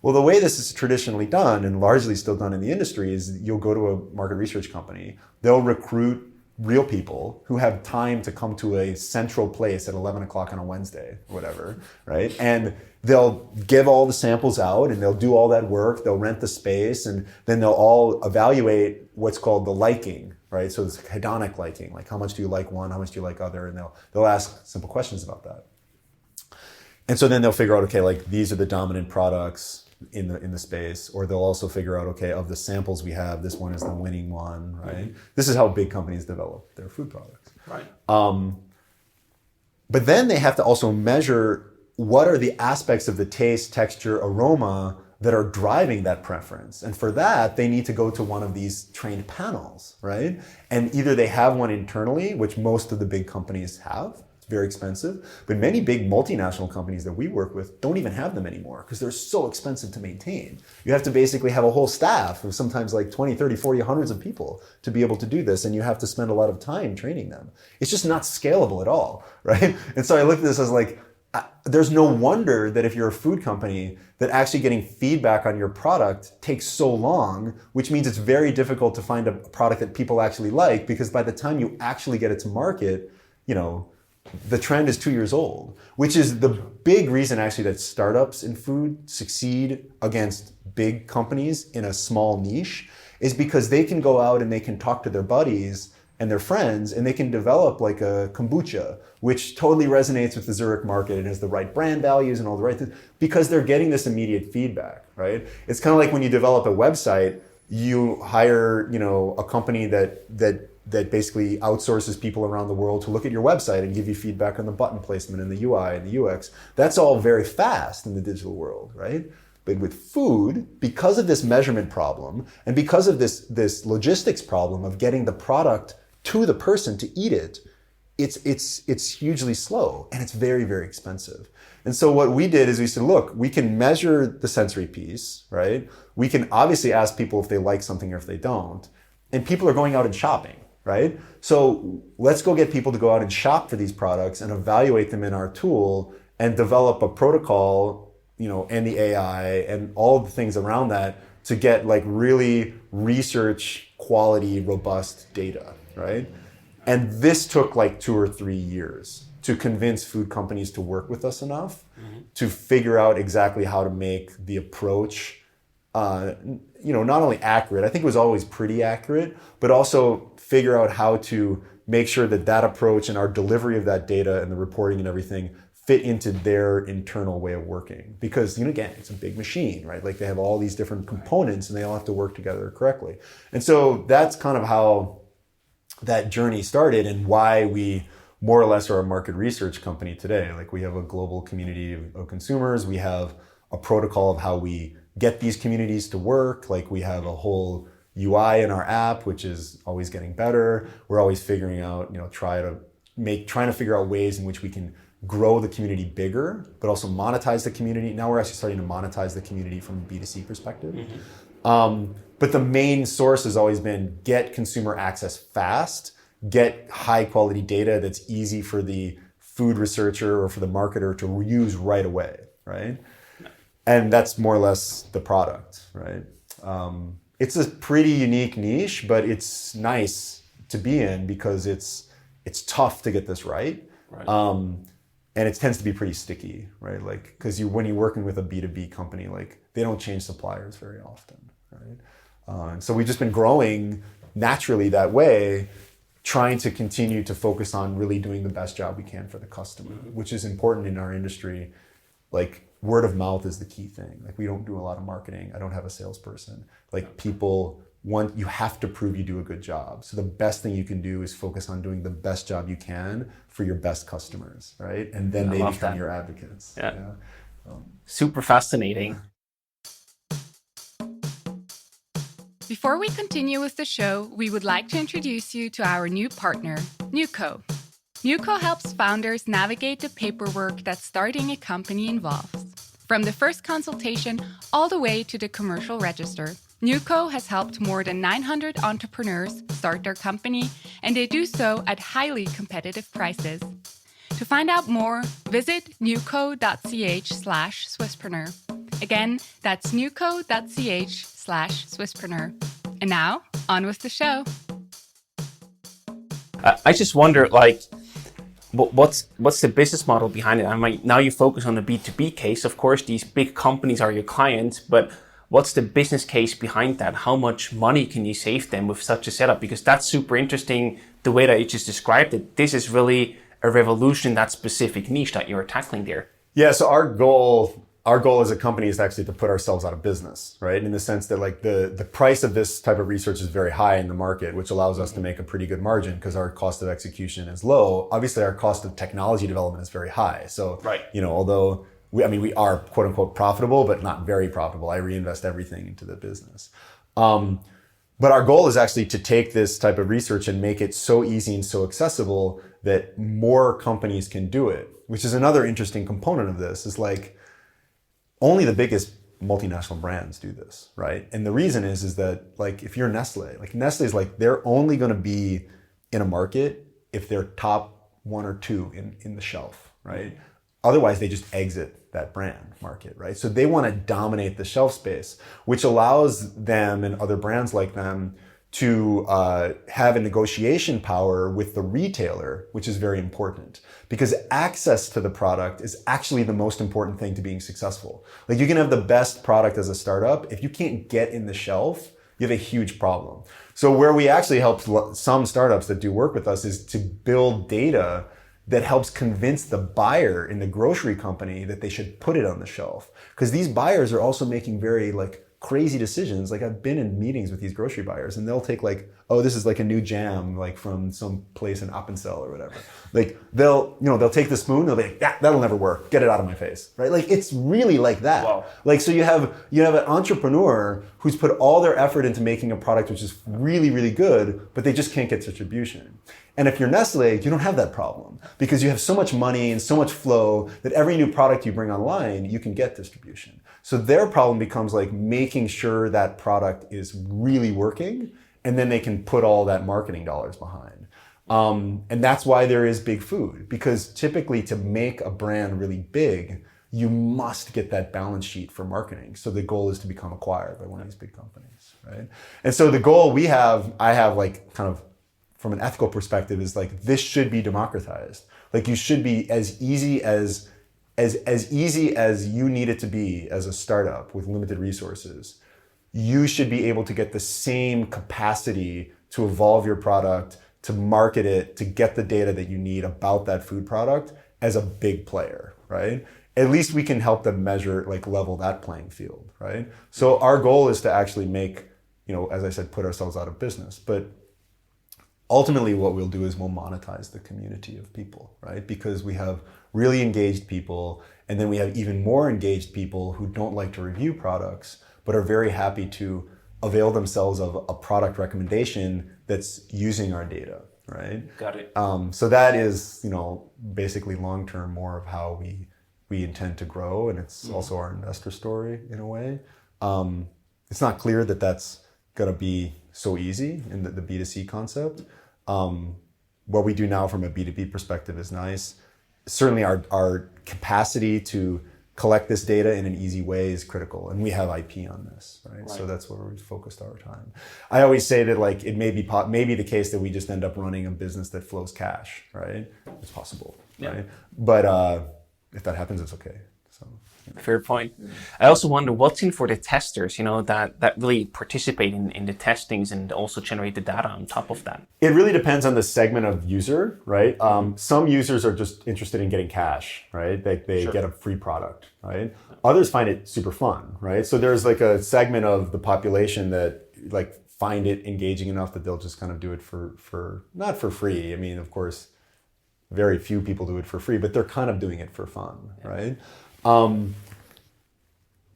Well, the way this is traditionally done and largely still done in the industry is you'll go to a market research company, they'll recruit real people who have time to come to a central place at 11 o'clock on a Wednesday, or whatever, right? And they'll give all the samples out and they'll do all that work, they'll rent the space, and then they'll all evaluate what's called the liking, right? So it's hedonic liking, like how much do you like one, how much do you like other, and they'll ask simple questions about that. And so then they'll figure out, okay, like these are the dominant products in the space, or they'll also figure out, okay, of the samples we have, this one is the winning one, right? This is how big companies develop their food products.
Right.
But then they have to also measure what are the aspects of the taste, texture, aroma that are driving that preference. And for that, they need to go to one of these trained panels, right? And either they have one internally, which most of the big companies have, very expensive, but many big multinational companies that we work with don't even have them anymore because they're so expensive to maintain. You have to basically have a whole staff of sometimes like 20, 30, 40, hundreds of people to be able to do this, and you have to spend a lot of time training them. It's just not scalable at all, right? And so I looked at this as like, there's no wonder that if you're a food company, that actually getting feedback on your product takes so long, which means it's very difficult to find a product that people actually like, because by the time you actually get it to market, the trend is 2 years old, which is the big reason actually that startups in food succeed against big companies in a small niche, is because they can go out and they can talk to their buddies and their friends, and they can develop like a kombucha, which totally resonates with the Zurich market and has the right brand values and all the right things, because they're getting this immediate feedback, right? It's kind of like when you develop a website, you hire, a company that basically outsources people around the world to look at your website and give you feedback on the button placement and the UI and the UX. That's all very fast in the digital world, right? But with food, because of this measurement problem and because of this logistics problem of getting the product to the person to eat it, it's hugely slow and it's very, very expensive. And so what we did is we said, look, we can measure the sensory piece, right? We can obviously ask people if they like something or if they don't. And people are going out and shopping, right? So let's go get people to go out and shop for these products and evaluate them in our tool and develop a protocol, and the AI and all the things around that to get like really research quality, robust data, right? And this took like 2 or 3 years to convince food companies to work with us enough to figure out exactly how to make the approach, not only accurate, I think it was always pretty accurate, but also figure out how to make sure that approach and our delivery of that data and the reporting and everything fit into their internal way of working. Because, again, it's a big machine, right? Like they have all these different components and they all have to work together correctly. And so that's kind of how that journey started and why we more or less are a market research company today. Like we have a global community of consumers. We have a protocol of how we get these communities to work. Like we have a whole UI in our app, which is always getting better. We're always figuring out, trying to figure out ways in which we can grow the community bigger, but also monetize the community. Now we're actually starting to monetize the community from a B2C perspective. But the main source has always been get consumer access fast, get high quality data that's easy for the food researcher or for the marketer to use right away, right? And that's more or less the product, right? It's a pretty unique niche, but it's nice to be in because it's tough to get this right. And it tends to be pretty sticky, right? Like, because when you're working with a B2B company, like they don't change suppliers very often, right? And so we've just been growing naturally that way, trying to continue to focus on really doing the best job we can for the customer, which is important in our industry. Like word of mouth is the key thing. Like we don't do a lot of marketing. I don't have a salesperson. Like people want, you have to prove you do a good job. So the best thing you can do is focus on doing the best job you can for your best customers, right? And then they become your advocates.
Yeah. Super fascinating.
Before we continue with the show, we would like to introduce you to our new partner, Nuco. Nuco helps founders navigate the paperwork that starting a company involves. From the first consultation all the way to the commercial register, Newco has helped more than 900 entrepreneurs start their company, and they do so at highly competitive prices. To find out more, visit newco.ch/Swisspreneur. Again, that's newco.ch/Swisspreneur. And now, on with the show.
I just wonder, like, what's the business model behind it? I mean, now you focus on the B2B case. Of course, these big companies are your clients, but what's the business case behind that? How much money can you save them with such a setup? Because that's super interesting, the way that you just described it. This is really a revolution in that specific niche that you're tackling there.
Yeah, so our goal as a company is actually to put ourselves out of business, right? In the sense that like the price of this type of research is very high in the market, which allows us to make a pretty good margin because our cost of execution is low. Obviously, our cost of technology development is very high. So, although we are quote unquote profitable, but not very profitable. I reinvest everything into the business. But our goal is actually to take this type of research and make it so easy and so accessible that more companies can do it, which is another interesting component of this, is like, only the biggest multinational brands do this, right? And the reason is that like if you're Nestle, like Nestle's like they're only going to be in a market if they're top 1 or 2 in the shelf, right? Otherwise, they just exit that brand market, right? So they want to dominate the shelf space, which allows them and other brands like them to have a negotiation power with the retailer, which is very important because access to the product is actually the most important thing to being successful. Like you can have the best product as a startup. If you can't get in the shelf, you have a huge problem. So where we actually help some startups that do work with us is to build data that helps convince the buyer in the grocery company that they should put it on the shelf. Because these buyers are also making very like crazy decisions. Like I've been in meetings with these grocery buyers and they'll take like, oh, this is like a new jam, like from some place in Appenzell or whatever. Like they'll take the spoon, they'll be like, that'll never work. Get it out of my face, right? Like it's really like that.
Wow.
Like, so you have an entrepreneur who's put all their effort into making a product which is really, really good, but they just can't get distribution. And if you're Nestle, you don't have that problem because you have so much money and so much flow that every new product you bring online, you can get distribution. So their problem becomes like making sure that product is really working, and then they can put all that marketing dollars behind. And that's why there is big food, because typically to make a brand really big, you must get that balance sheet for marketing. So the goal is to become acquired by one of these big companies, right? And so the goal I have like kind of from an ethical perspective is like, this should be democratized. Like you should be as easy as you need it to be as a startup with limited resources. You should be able to get the same capacity to evolve your product, to market it, to get the data that you need about that food product as a big player, right? At least we can help them measure, like level that playing field, right? So our goal is to actually make, as I said, put ourselves out of business. But ultimately what we'll do is we'll monetize the community of people, right? Because we have really engaged people, and then we have even more engaged people who don't like to review products, but are very happy to avail themselves of a product recommendation that's using our data, right?
Got it.
So that is, basically long-term more of how we intend to grow, and it's also our investor story in a way. It's not clear that that's gonna be so easy in the B2C concept. What we do now from a B2B perspective is nice. Certainly our capacity to collect this data in an easy way is critical, and we have IP on this, right? So that's where we've focused our time. I always say that like it may be the case that we just end up running a business that flows cash, right? It's possible, right? But if that happens, it's okay. So.
Fair point. I also wonder what's in for the testers, that really participate in the testings and also generate the data on top of that.
It really depends on the segment of user, right? Some users are just interested in getting cash, right? They get a free product, right? Others find it super fun, right? So there's like a segment of the population that like find it engaging enough that they'll just kind of do it for not for free. I mean, of course, very few people do it for free, but they're kind of doing it for fun, right?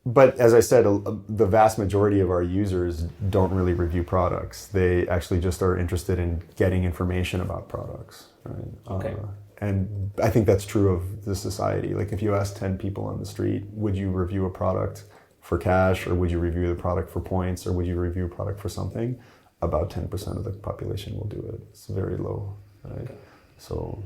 But as I said, the vast majority of our users don't really review products. They actually just are interested in getting information about products, right?
Okay.
And I think that's true of the society. Like if you ask 10 people on the street, would you review a product? for cash, or would you review the product for points, or would you review a product for something? About 10% of the population will do it. It's very low, right? Okay. So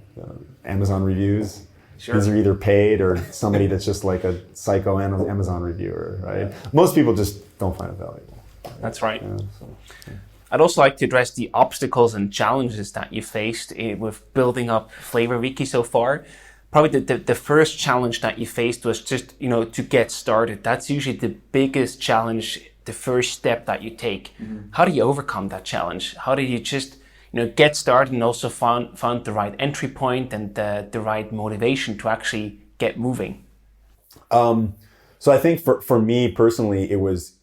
Amazon reviews,
sure.
These are either paid or somebody that's just like a psycho Amazon reviewer, right? Yeah. Most people just don't find it valuable. Right?
That's right.
Yeah, so, yeah.
I'd also like to address the obstacles and challenges that you faced with building up Flavor Wiki so far. Probably the first challenge that you faced was just, to get started. That's usually the biggest challenge, the first step that you take. Mm-hmm. How do you overcome that challenge? How do you just, get started and also found the right entry point and the right motivation to actually get moving?
So I think for me personally, it was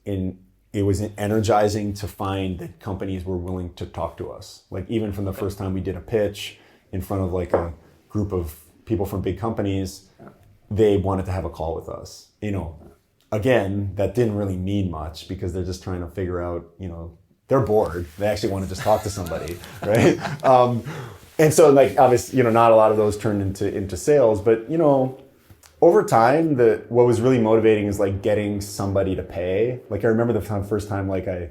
energizing to find that companies were willing to talk to us. Like even from the first time we did a pitch in front of like a group of people from big companies, they wanted to have a call with us. Again, that didn't really mean much because they're just trying to figure out, they're bored. They actually want to just talk to somebody, right? And so like obviously, not a lot of those turned into sales, but over time, what was really motivating is like getting somebody to pay. Like I remember the first time like I,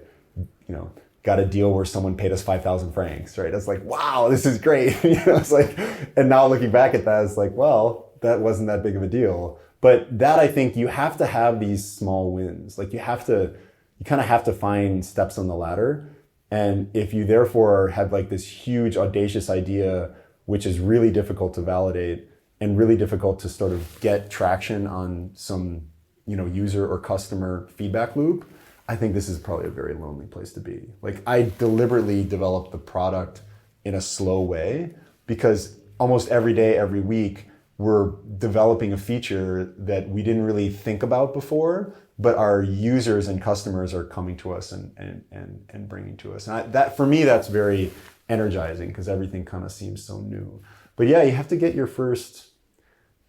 got a deal where someone paid us 5,000 francs, right? I was like, wow, this is great. It's like, and now looking back at that, it's like, well, that wasn't that big of a deal. But that I think you have to have these small wins. Like you kind of have to find steps on the ladder. And if you therefore have like this huge audacious idea, which is really difficult to validate and really difficult to sort of get traction on some, user or customer feedback loop, I think this is probably a very lonely place to be. Like I deliberately developed the product in a slow way because almost every day, every week, we're developing a feature that we didn't really think about before, but our users and customers are coming to us and bringing to us. And that for me, that's very energizing because everything kind of seems so new. But yeah, you have to get your first,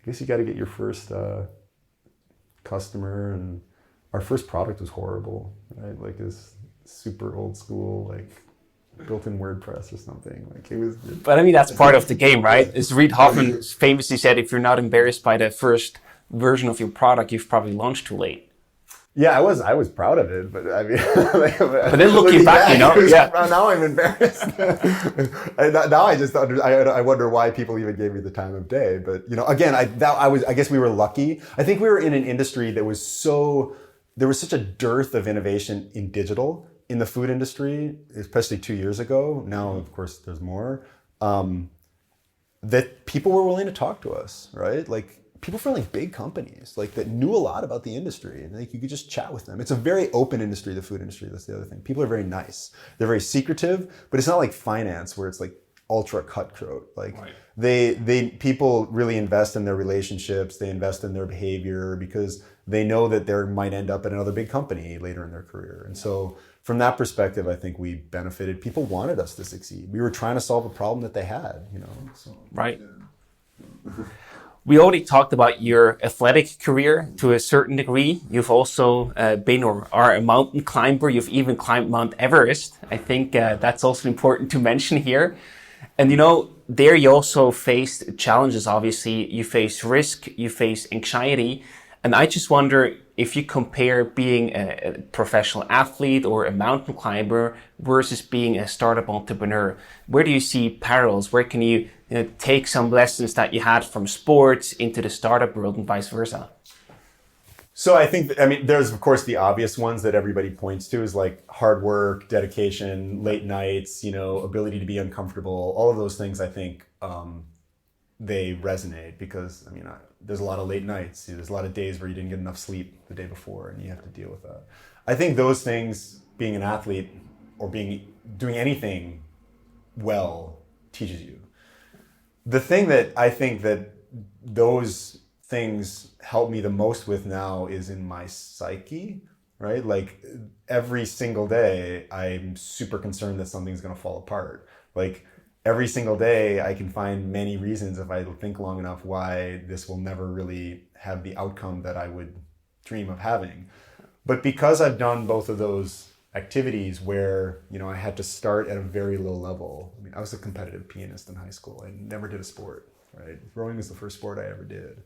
I guess you got to get your first customer, and our first product was horrible, right? Like this super old school, like built-in WordPress or something. Like it was.
But I mean, that's part of the game, right? As Reid Hoffman famously said, if you're not embarrassed by the first version of your product, you've probably launched too late.
Yeah, I was proud of it, but I mean,
but then looking back,
now I'm embarrassed. Now I wonder why people even gave me the time of day. But again, I guess we were lucky. I think we were in an industry that there was such a dearth of innovation in digital in the food industry, especially 2 years ago. Now, of course, there's more. That people were willing to talk to us, right? Like. People from like big companies like that knew a lot about the industry and like you could just chat with them. It's a very open industry, the food industry. That's the other thing. People are very nice. They're very secretive, but it's not like finance where it's like ultra cutthroat. Like right. People really invest in their relationships. They invest in their behavior because they know that they might end up at another big company later in their career. And so from that perspective, I think we benefited. People wanted us to succeed. We were trying to solve a problem that they had, So,
right.
Yeah.
We already talked about your athletic career to a certain degree. You've also been or are a mountain climber. You've even climbed Mount Everest. I think that's also important to mention here. And there you also faced challenges, obviously. You face risk, you face anxiety. And I just wonder if you compare being a professional athlete or a mountain climber versus being a startup entrepreneur, where do you see parallels? Where can you take some lessons that you had from sports into the startup world and vice versa?
So I think, there's of course the obvious ones that everybody points to is like hard work, dedication, late nights, ability to be uncomfortable. All of those things I think they resonate because there's a lot of late nights. There's a lot of days where you didn't get enough sleep the day before and you have to deal with that. I think those things, being an athlete or doing anything well, teaches you. The thing that I think that those things help me the most with now is in my psyche, right? Like every single day, I'm super concerned that something's going to fall apart. Like every single day, I can find many reasons if I think long enough why this will never really have the outcome that I would dream of having. But because I've done both of those activities where, I had to start at a very low level. I was a competitive pianist in high school. I never did a sport, right? Rowing was the first sport I ever did.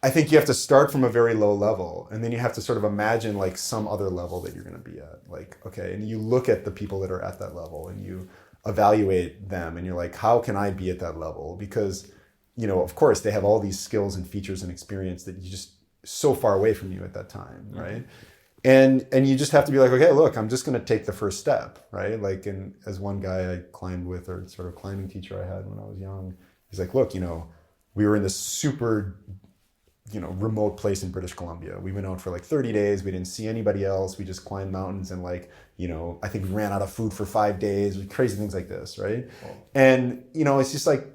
I think you have to start from a very low level, and then you have to sort of imagine like some other level that you're going to be at. Like, okay, and you look at the people that are at that level and you evaluate them and you're like, how can I be at that level? Because, you know, of course they have all these skills and features and experience that you just so far away from you at that time, right? And you just have to be like, okay, look, I'm just going to take the first step, right? Like, and as one guy I climbed with, or sort of climbing teacher I had when I was young, he's like, look, you know, we were in this super, you know, remote place in British Columbia. We went out for like 30 days. We didn't see anybody else. We just climbed mountains and like, you know, I think we ran out of food for 5 days, crazy things like this, right? And, you know, it's just like,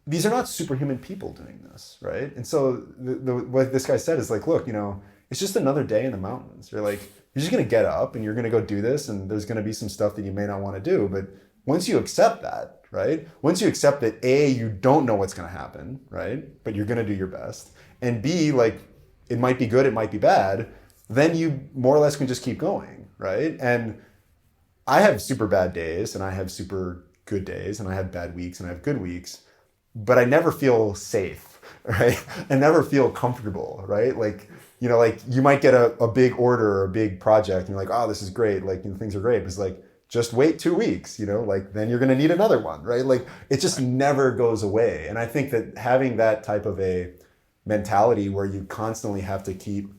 these are not superhuman people doing this, right? And so what this guy said is like, look, you know, it's just another day in the mountains. You're like, you're just going to get up and you're going to go do this, and there's going to be some stuff that you may not want to do. But once you accept that, right? Once you accept that A, you don't know what's going to happen, right? But you're going to do your best. And B, like, it might be good, it might be bad. Then you more or less can just keep going, right? And I have super bad days and I have super good days and I have bad weeks and I have good weeks, but I never feel safe, right? I never feel comfortable, right? Like, you know, like you might get a big order or a big project and you're like, oh, this is great. Like, you know, things are great. But it's like, just wait 2 weeks, you know, like then you're going to need another one, right? Like it just never goes away. And I think that having that type of a mentality where you constantly have to keep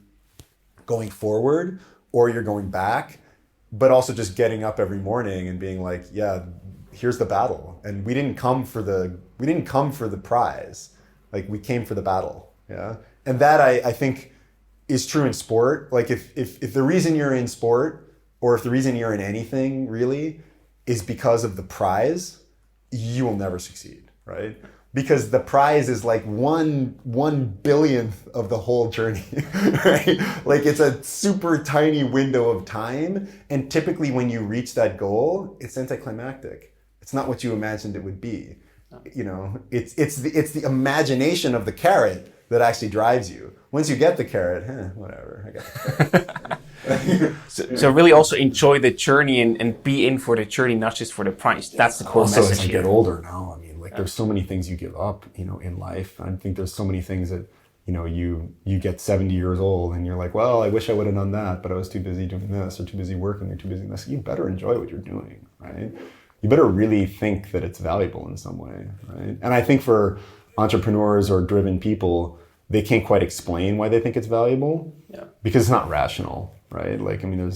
going forward or you're going back, but also just getting up every morning and being like, yeah, here's the battle. And we didn't come for the prize. Like we came for the battle. Yeah. And that I think is true in sport. Like if the reason you're in sport, or if the reason you're in anything really is because of the prize, you will never succeed, right? Because the prize is like one billionth of the whole journey, right? Like it's a super tiny window of time. And typically when you reach that goal, it's anticlimactic. It's not what you imagined it would be. You know, it's the imagination of the carrot that actually drives you. Once you get the carrot, whatever, I got the carrot.
So really also enjoy the journey and be in for the journey, not just for the price. That's the core
also,
message
as I
here.
get older now, I mean, like there's so many things you give up, you know, in life. I think there's so many things that, you know, you get 70 years old and you're like, well, I wish I would have done that, but I was too busy doing this or too busy working or too busy doing this. You better enjoy what you're doing, right? You better really think that it's valuable in some way, right? And I think for entrepreneurs or driven people, they can't quite explain why they think it's valuable because it's not rational, right? Like, I mean,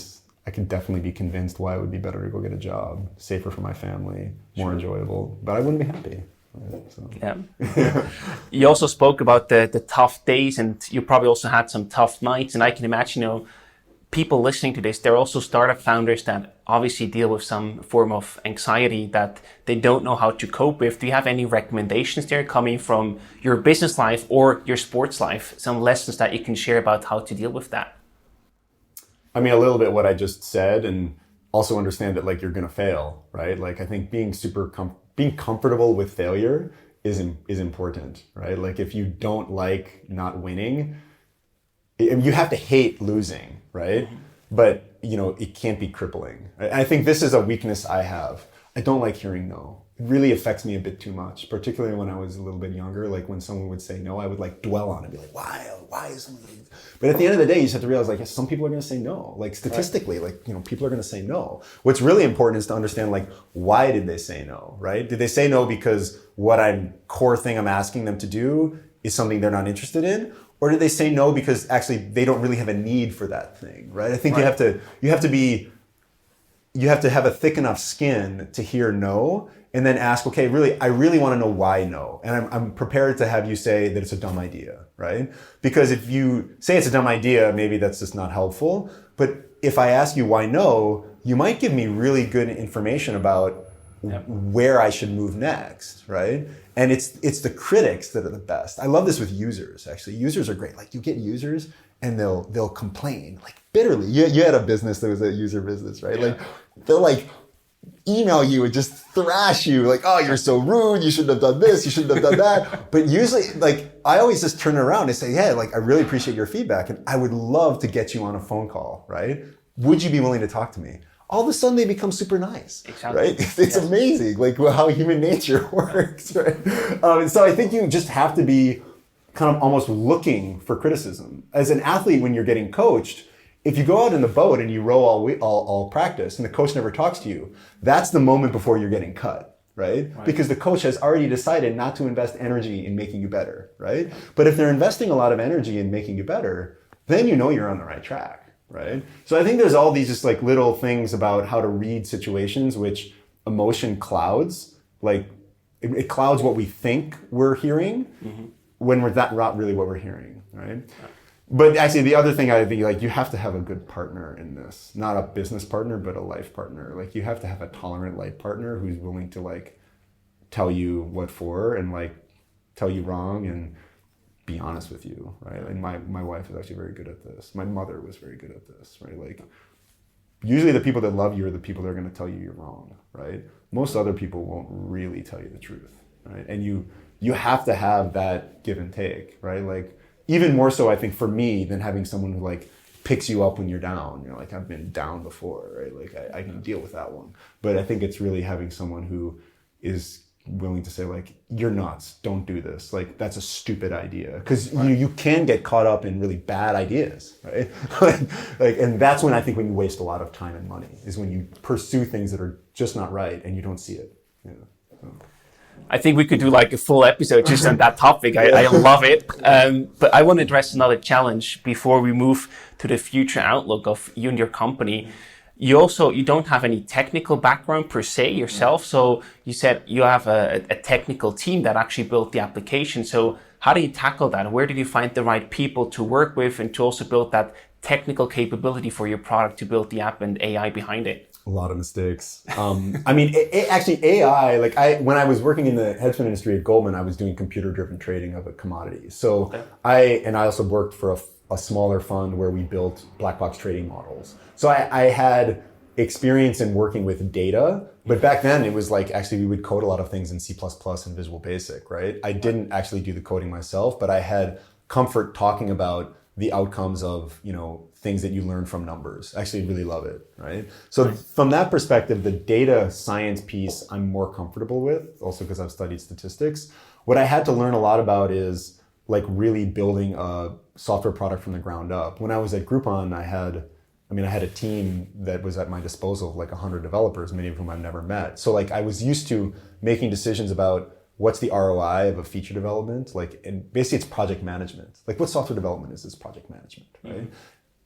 I could definitely be convinced why it would be better to go get a job, safer for my family, more enjoyable, but I wouldn't be happy. Right? So.
Yeah. You also spoke about the tough days, and you probably also had some tough nights. And I can imagine, you know, people listening to this, they're also startup founders that obviously deal with some form of anxiety that they don't know how to cope with. Do you have any recommendations there coming from your business life or your sports life? Some lessons that you can share about how to deal with that?
I mean, a little bit what I just said, and also understand that like you're going to fail, right? Like I think being being comfortable with failure is important, right? Like if you don't like not winning, you have to hate losing, right? Mm-hmm. But you know, it can't be crippling. I think this is a weakness I have. I don't like hearing no. It really affects me a bit too much, particularly when I was a little bit younger. Like when someone would say no, I would like dwell on it, be like, why is somebody? But at the end of the day, you just have to realize like, yes, some people are going to say no. Like statistically, like, you know, people are going to say no. What's really important is to understand like, why did they say no, right? Did they say no because core thing I'm asking them to do is something they're not interested in? Or did they say no because actually they don't really have a need for that thing, right? I think you have to have a thick enough skin to hear no, and then ask, okay, I really want to know why no. And I'm prepared to have you say that it's a dumb idea, right? Because if you say it's a dumb idea, maybe that's just not helpful. But if I ask you why no, you might give me really good information about where I should move next, right? And it's the critics that are the best. I love this with users, actually. Users are great. Like you get users and they'll complain like bitterly. You had a business that was a user business, right? Yeah. Like they'll like email you and just thrash you like, oh, you're so rude. You shouldn't have done this. You shouldn't have done that. But usually like I always just turn it around and say, hey, like I really appreciate your feedback and I would love to get you on a phone call, right? Would you be willing to talk to me? All of a sudden they become super nice, right? It's amazing, like how human nature works, right? So I think you just have to be kind of almost looking for criticism. As an athlete, when you're getting coached, if you go out in the boat and you row all practice and the coach never talks to you, that's the moment before you're getting cut, right? Because the coach has already decided not to invest energy in making you better, right? But if they're investing a lot of energy in making you better, then you know you're on the right track, right? So I think there's all these just like little things about how to read situations which emotion clouds, like it clouds what we think we're hearing when we're not really what we're hearing, right? But actually, the other thing I think, like, you have to have a good partner in this. Not a business partner, but a life partner. Like, you have to have a tolerant life partner who's willing to, like, tell you what for and, like, tell you wrong and be honest with you, right? And my wife is actually very good at this. My mother was very good at this, right? Like, usually the people that love you are the people that are going to tell you you're wrong, right? Most other people won't really tell you the truth, right? And you have to have that give and take, right? Like, even more so, I think, for me than having someone who like picks you up when you're down. You're like, I've been down before, right? Like I can deal with that one. But I think it's really having someone who is willing to say like, you're nuts, don't do this. Like, that's a stupid idea. Because you can get caught up in really bad ideas, right? like, and that's when I think when you waste a lot of time and money is when you pursue things that are just not right and you don't see it. Yeah. So.
I think we could do like a full episode just on that topic. I love it. But I want to address another challenge before we move to the future outlook of you and your company. You don't have any technical background per se yourself. So you said you have a technical team that actually built the application. So how do you tackle that? Where did you find the right people to work with and to also build that technical capability for your product to build the app and AI behind it?
A lot of mistakes. I mean, actually AI, like when I was working in the hedge fund industry at Goldman, I was doing computer-driven trading of a commodity. So I also worked for a smaller fund where we built black box trading models. So I had experience in working with data, but back then it was like, actually we would code a lot of things in C++ and Visual Basic, right? I didn't actually do the coding myself, but I had comfort talking about the outcomes of, things that you learn from numbers. I actually really love it, right? So from that perspective, the data science piece I'm more comfortable with, also because I've studied statistics. What I had to learn a lot about is like really building a software product from the ground up. When I was at Groupon, I had a team that was at my disposal of like 100 developers, many of whom I've never met. So like I was used to making decisions about what's the ROI of a feature development, and basically it's project management. Like what software development is project management, right? Mm-hmm.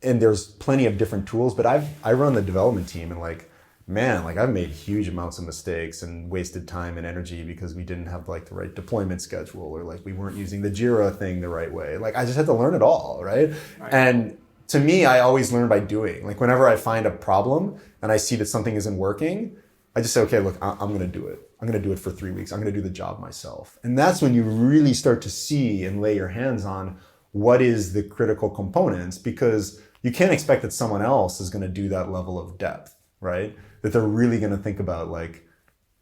And there's plenty of different tools, but I run the development team and I've made huge amounts of mistakes and wasted time and energy because we didn't have like the right deployment schedule or like we weren't using the Jira thing the right way. Like I just had to learn it all, right? And to me, I always learn by doing. Like whenever I find a problem and I see that something isn't working, I just say, okay, look, I'm going to do it. I'm going to do it for 3 weeks. I'm going to do the job myself. And that's when you really start to see and lay your hands on what is the critical components, because you can't expect that someone else is going to do that level of depth, right? That they're really going to think about like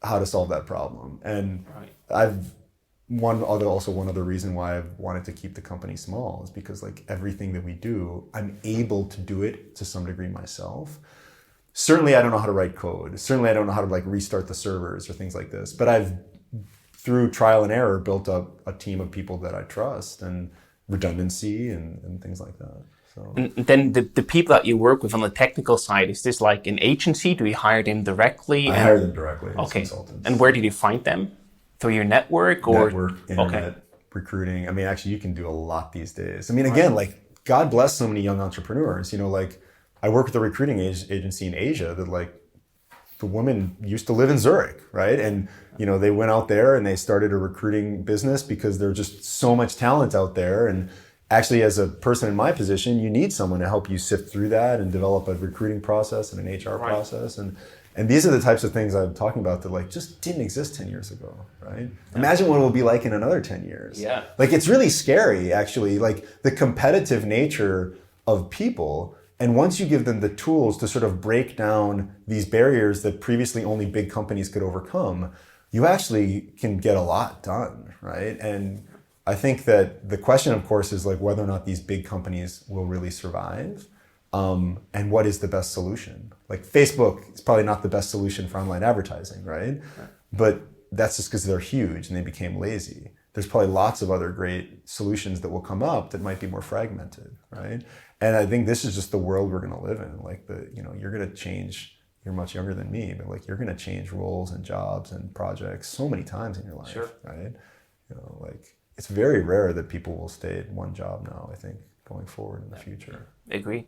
how to solve that problem. And one other reason why I've wanted to keep the company small is because like everything that we do, I'm able to do it to some degree myself. Certainly I don't know how to write code. Certainly I don't know how to like restart the servers or things like this, but I've through trial and error built up a team of people that I trust and redundancy and things like that. So.
And then the people that you work with on the technical side, is this like an agency? Do you hire them directly?
I hire them directly as
okay.
Consultants.
And where did you find them? Through your network or?
Network, internet, recruiting. I mean, actually you can do a lot these days. I mean, again, like God bless so many young entrepreneurs, like I work with a recruiting agency in Asia that like the woman used to live in Zurich, right? And, they went out there and they started a recruiting business because there's just so much talent out there. And actually, as a person in my position, you need someone to help you sift through that and develop a recruiting process and an HR process. And these are the types of things I'm talking about that like just didn't exist 10 years ago, right? Imagine what it will be like in another 10 years.
Yeah.
Like it's really scary, actually, like the competitive nature of people. And once you give them the tools to sort of break down these barriers that previously only big companies could overcome, you actually can get a lot done, right? And I think that the question, of course, is like whether or not these big companies will really survive, and what is the best solution. Like Facebook is probably not the best solution for online advertising, right? But that's just because they're huge and they became lazy. There's probably lots of other great solutions that will come up that might be more fragmented, right? And I think this is just the world we're going to live in. Like you're going to change. You're much younger than me, but like you're going to change roles and jobs and projects so many times in your life,
sure.
right? Like it's very rare that people will stay at one job now, I think, going forward in the future.
Agree.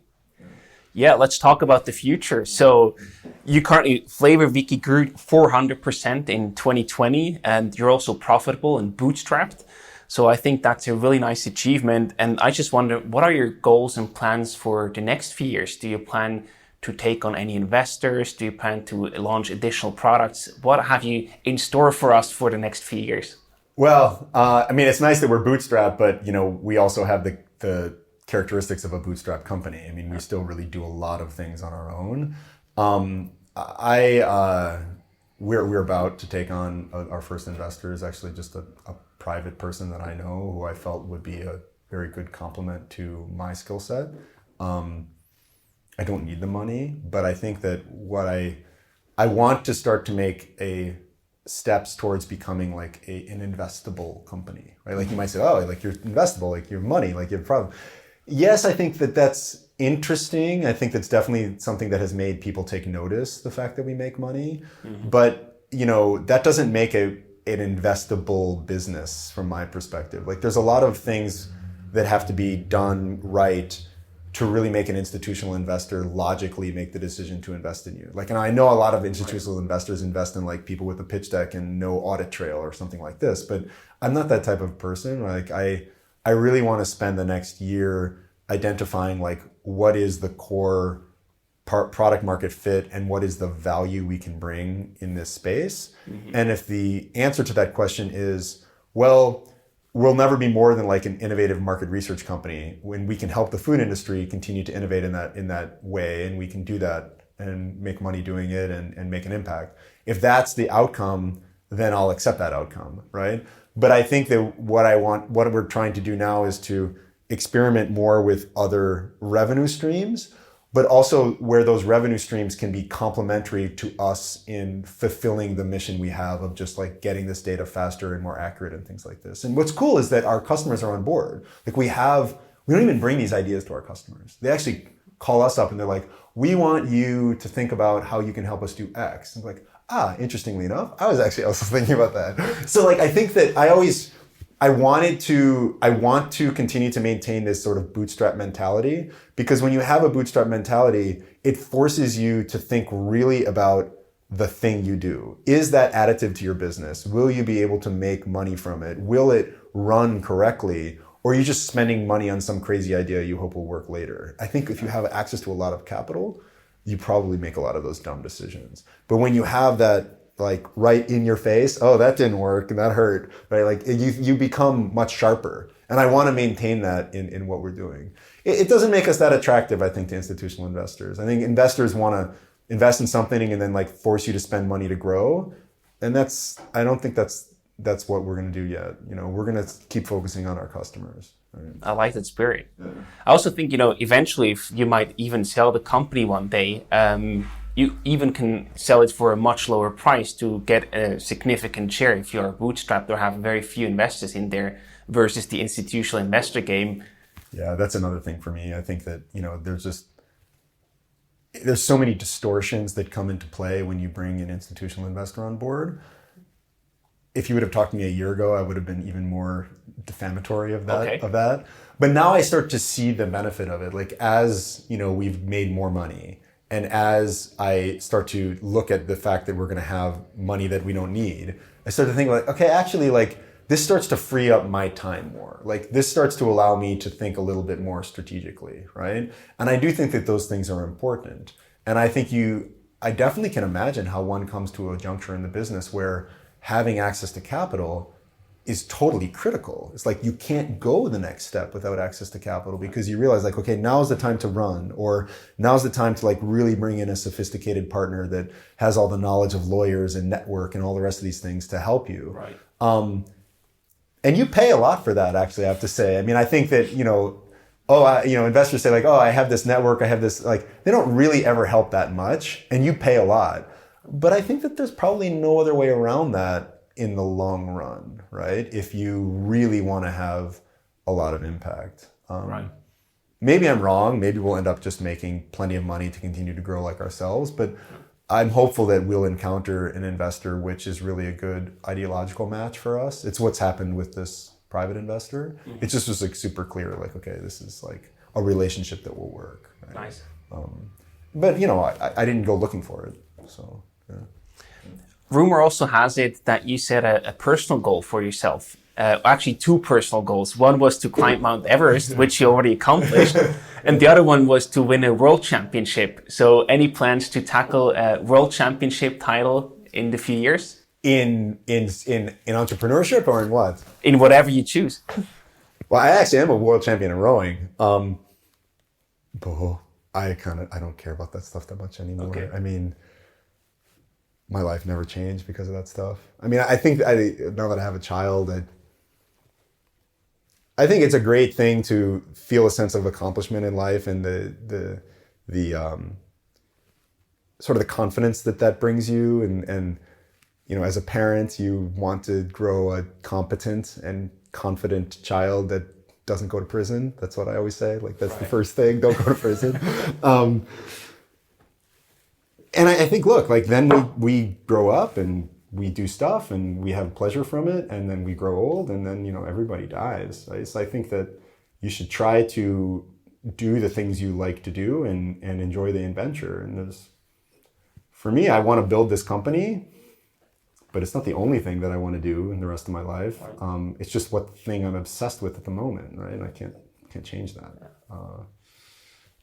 Yeah, let's talk about the future. So you currently, Flavor Wiki grew 400% in 2020, and you're also profitable and bootstrapped. So I think that's a really nice achievement. And I just wonder, what are your goals and plans for the next few years? Do you plan to take on any investors? Do you plan to launch additional products? What have you in store for us for the next few years?
Well, I mean, it's nice that we're bootstrapped, but we also have the characteristics of a bootstrap company. I mean, we still really do a lot of things on our own. We're about to take on our first investor is actually just a private person that I know who I felt would be a very good complement to my skill set. I don't need the money, but I think that what I want to start to make steps towards becoming like an investable company, right? Like you might say, oh, like you're investable, like your money, like your problem. Yes, I think that that's interesting. I think that's definitely something that has made people take notice, the fact that we make money. Mm-hmm. But, that doesn't make an investable business from my perspective. Like there's a lot of things that have to be done right to really make an institutional investor logically make the decision to invest in you. Like, and I know a lot of institutional investors invest in like people with a pitch deck and no audit trail or something like this, but I'm not that type of person. Like I really want to spend the next year identifying like what is the core product market fit and what is the value we can bring in this space. Mm-hmm. And if the answer to that question is, well, we'll never be more than like an innovative market research company when we can help the food industry continue to innovate in that way, and we can do that and make money doing it and make an impact. If that's the outcome, then I'll accept that outcome, right? But I think that what we're trying to do now is to experiment more with other revenue streams, but also where those revenue streams can be complementary to us in fulfilling the mission we have of just like getting this data faster and more accurate and things like this. And what's cool is that our customers are on board. Like we don't even bring these ideas to our customers. They actually call us up and they're like, we want you to think about how you can help us do X. And I'm like, interestingly enough, I was actually also thinking about that. So like, I think that I want to continue to maintain this sort of bootstrap mentality, because when you have a bootstrap mentality, it forces you to think really about the thing you do. Is that additive to your business? Will you be able to make money from it? Will it run correctly? Or are you just spending money on some crazy idea you hope will work later? I think if you have access to a lot of capital, you probably make a lot of those dumb decisions. But when you have that like right in your face, oh, that didn't work and that hurt, right? Like you become much sharper. And I want to maintain that in what we're doing. It doesn't make us that attractive, I think, to institutional investors. I think investors want to invest in something and then like force you to spend money to grow. And I don't think that's what we're going to do yet. We're going to keep focusing on our customers. Right?
I like that spirit. Yeah. I also think, eventually if you might even sell the company one day, you even can sell it for a much lower price to get a significant share if you're bootstrapped or have very few investors in there versus the institutional investor game.
Yeah, that's another thing for me. I think that, there's so many distortions that come into play when you bring an institutional investor on board. If you would have talked to me a year ago, I would have been even more defamatory of that. But now I start to see the benefit of it. Like as, we've made more money, and as I start to look at the fact that we're going to have money that we don't need, I start to think like, okay, actually, like this starts to free up my time more. Like this starts to allow me to think a little bit more strategically, right? And I do think that those things are important. And I think I definitely can imagine how one comes to a juncture in the business where having access to capital is totally critical. It's like you can't go the next step without access to capital, because you realize like, okay, now's the time to run, or now's the time to like really bring in a sophisticated partner that has all the knowledge of lawyers and network and all the rest of these things to help you.
Right.
And you pay a lot for that, actually, I have to say. I mean, I think that, investors say like, oh, I have this network, I have this, like, they don't really ever help that much, and you pay a lot. But I think that there's probably no other way around that in the long run, right? If you really want to have a lot of impact.
Right.
Maybe I'm wrong. Maybe we'll end up just making plenty of money to continue to grow like ourselves. But I'm hopeful that we'll encounter an investor which is really a good ideological match for us. It's what's happened with this private investor. It just was like super clear, like, okay, this is like a relationship that will work. Right?
Nice.
But you know, I didn't go looking for it. So yeah.
Rumor also has it that you set a personal goal for yourself. Actually, two personal goals. One was to climb Mount Everest, which you already accomplished, and the other one was to win a world championship. So, any plans to tackle a world championship title in the few years?
In entrepreneurship or in what?
In whatever you choose.
Well, I actually am a world champion in rowing. But I don't care about that stuff that much anymore.
Okay.
I mean, my life never changed because of that stuff. I mean, I think now that I have a child, I think it's a great thing to feel a sense of accomplishment in life and the sort of the confidence that brings you. And you know, as a parent, you want to grow a competent and confident child that doesn't go to prison. That's what I always say. Like, that's the first thing. Don't go to prison. And I think, look, like then we grow up and we do stuff and we have pleasure from it, and then we grow old, and then, you know, everybody dies. Right? So I think that you should try to do the things you like to do and enjoy the adventure. And for me, I want to build this company, but it's not the only thing that I want to do in the rest of my life. It's just what thing I'm obsessed with at the moment, right? And I can't change that.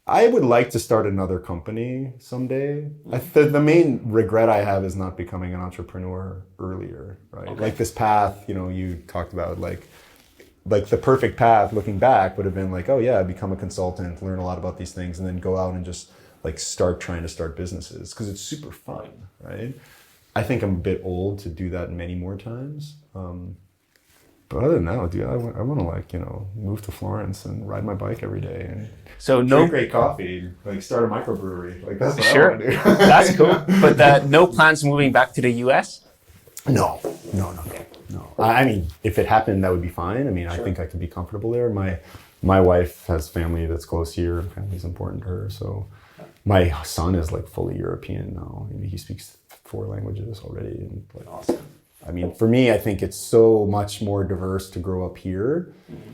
I would like to start another company someday. The main regret I have is not becoming an entrepreneur earlier, right? Okay. Like this path, you know, you talked about, like the perfect path looking back would have been like, oh yeah, become a consultant, learn a lot about these things, and then go out and just like trying to start businesses, because it's super fun, right? I think I'm a bit old to do that many more times. But other than that, dude, I want to, like, you know, move to Florence and ride my bike every day and drink great coffee, like start a microbrewery. Like, that's what I want to do.
That's cool. But no plans moving back to the US?
No. I mean, if it happened, that would be fine. I mean, I think I could be comfortable there. My wife has family that's close here, and family's important to her. So my son is like fully European now. I mean, he speaks 4 languages already. And like, awesome. I mean, for me, I think it's so much more diverse to grow up here. Mm-hmm.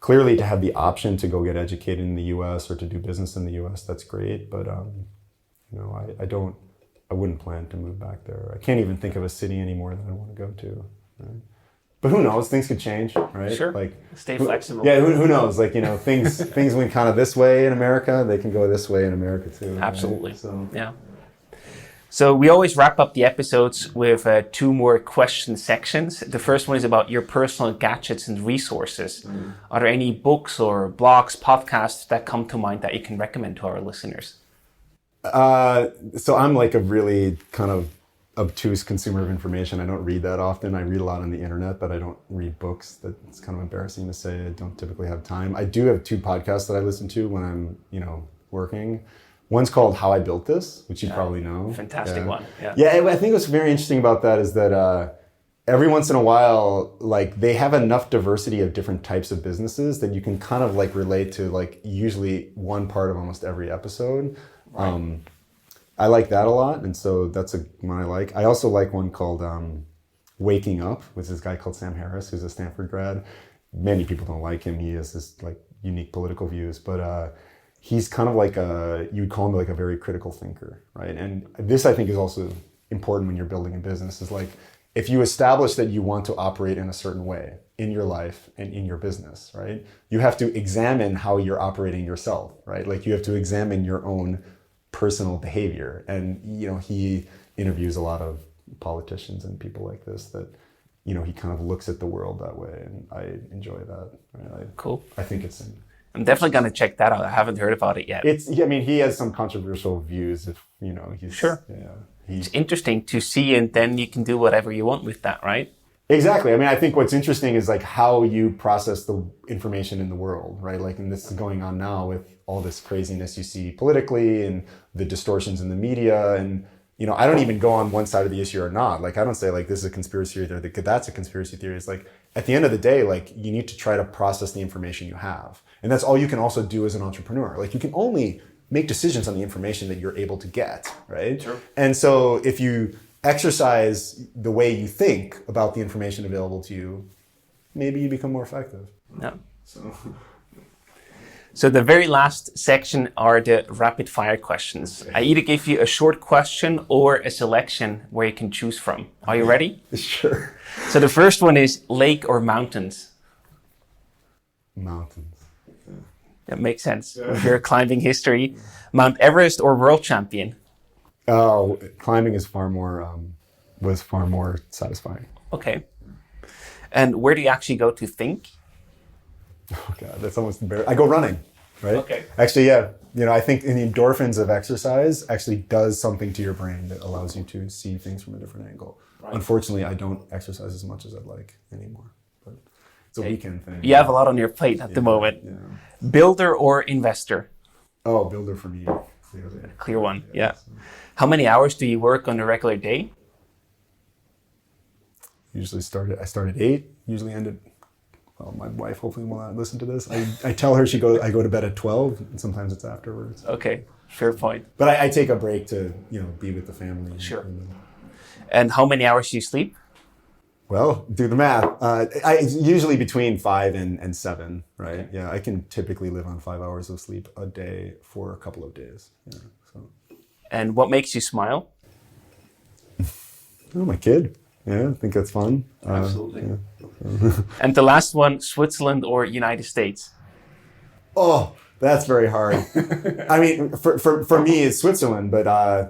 Clearly, to have the option to go get educated in the U.S. or to do business in the U.S., that's great. But you know, I wouldn't plan to move back there. I can't even think of a city anymore that I want to go to. Right? But who knows? Things could change, right?
Sure.
Like,
stay flexible.
Yeah. Who knows? Like, you know, things went kind of this way in America. They can go this way in America too.
Absolutely.
Right? So
yeah. So we always wrap up the episodes with 2 more question sections. The first one is about your personal gadgets and resources. Mm. Are there any books or blogs, podcasts that come to mind that you can recommend to our listeners?
So I'm like a really kind of obtuse consumer of information. I don't read that often. I read a lot on the internet, but I don't read books. That's kind of embarrassing to say. I don't typically have time. I do have 2 podcasts that I listen to when I'm, you know, working. One's called How I Built This, which you probably know.
Fantastic one.
Yeah, I think what's very interesting about that is that every once in a while, like, they have enough diversity of different types of businesses that you can kind of like relate to, like, usually one part of almost every episode. Right. I like that a lot, and so that's one I like. I also like one called Waking Up, with this guy called Sam Harris, who's a Stanford grad. Many people don't like him. He has this like unique political views, but he's kind of like you'd call him like a very critical thinker, right? And this, I think, is also important when you're building a business, is like, if you establish that you want to operate in a certain way in your life and in your business, right? You have to examine how you're operating yourself, right? Like, you have to examine your own personal behavior. And, you know, he interviews a lot of politicians and people like this that, you know, he kind of looks at the world that way, and I enjoy that. Right?
Cool.
I think it's...
I'm definitely going to check that out. I haven't heard about it yet.
I mean, he has some controversial views, if, you know, he's...
Sure. Yeah. It's interesting to see, and then you can do whatever you want with that, right?
Exactly. I mean, I think what's interesting is like how you process the information in the world, right? Like, and this is going on now with all this craziness you see politically and the distortions in the media. And I don't even go on one side of the issue or not. Like, I don't say like this is a conspiracy theory, that's a conspiracy theory. It's like at the end of the day, like you need to try to process the information you have. And that's all you can also do as an entrepreneur. Like you can only make decisions on the information that you're able to get, right?
Sure.
And so if you exercise the way you think about the information available to you, maybe you become more effective.
Yeah. So the very last section are the rapid fire questions. I either give you a short question or a selection where you can choose from. Are you ready?
Sure.
So the first one is lake or mountains?
Mountains.
That makes sense. With your climbing history. Mount Everest or world champion?
Oh, climbing is was far more satisfying.
Okay. And where do you actually go to think?
Oh God, that's almost embarrassing. I go running, right?
Okay.
Actually, yeah. I think the endorphins of exercise actually does something to your brain that allows you to see things from a different angle. Right. Unfortunately, I don't exercise as much as I'd like anymore. But it's a weekend thing.
You have a lot on your plate at the moment. Yeah. Builder or investor?
Oh, builder for me. Clearly.
Clear one, yeah. How many hours do you work on a regular day?
I start at 8, usually end at, well, my wife hopefully will not listen to this. I tell her I go to bed at 12, and sometimes it's afterwards.
Okay, fair point.
But I take a break to, be with the family.
Sure. And how many hours do you sleep?
Well, do the math. It's usually between 5 and 7, right? Okay. Yeah, I can typically live on 5 hours of sleep a day for a couple of days. Yeah, so.
And what makes you smile?
Oh, my kid. Yeah, I think that's fun.
Absolutely.
Yeah.
And the last one, Switzerland or United States?
Oh, that's very hard. I mean, for me, it's Switzerland, but I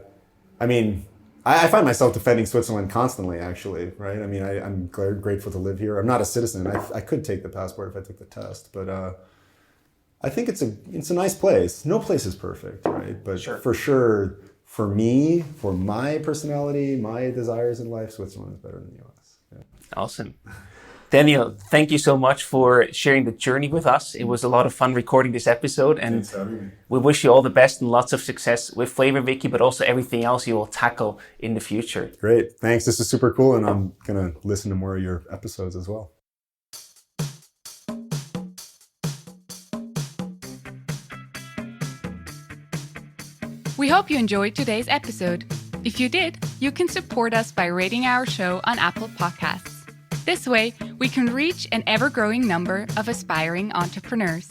find myself defending Switzerland constantly, actually, right? I mean, I'm grateful to live here. I'm not a citizen. I could take the passport if I took the test, but I think it's a nice place. No place is perfect, right? But sure. For sure, for me, for my personality, my desires in life, Switzerland is better than the US. Yeah.
Awesome. Daniel, thank you so much for sharing the journey with us. It was a lot of fun recording this episode, and we wish you all the best and lots of success with Flavor Wiki, but also everything else you will tackle in the future.
Great. Thanks. This is super cool, and I'm going to listen to more of your episodes as well.
We hope you enjoyed today's episode. If you did, you can support us by rating our show on Apple Podcasts. This way, we can reach an ever-growing number of aspiring entrepreneurs.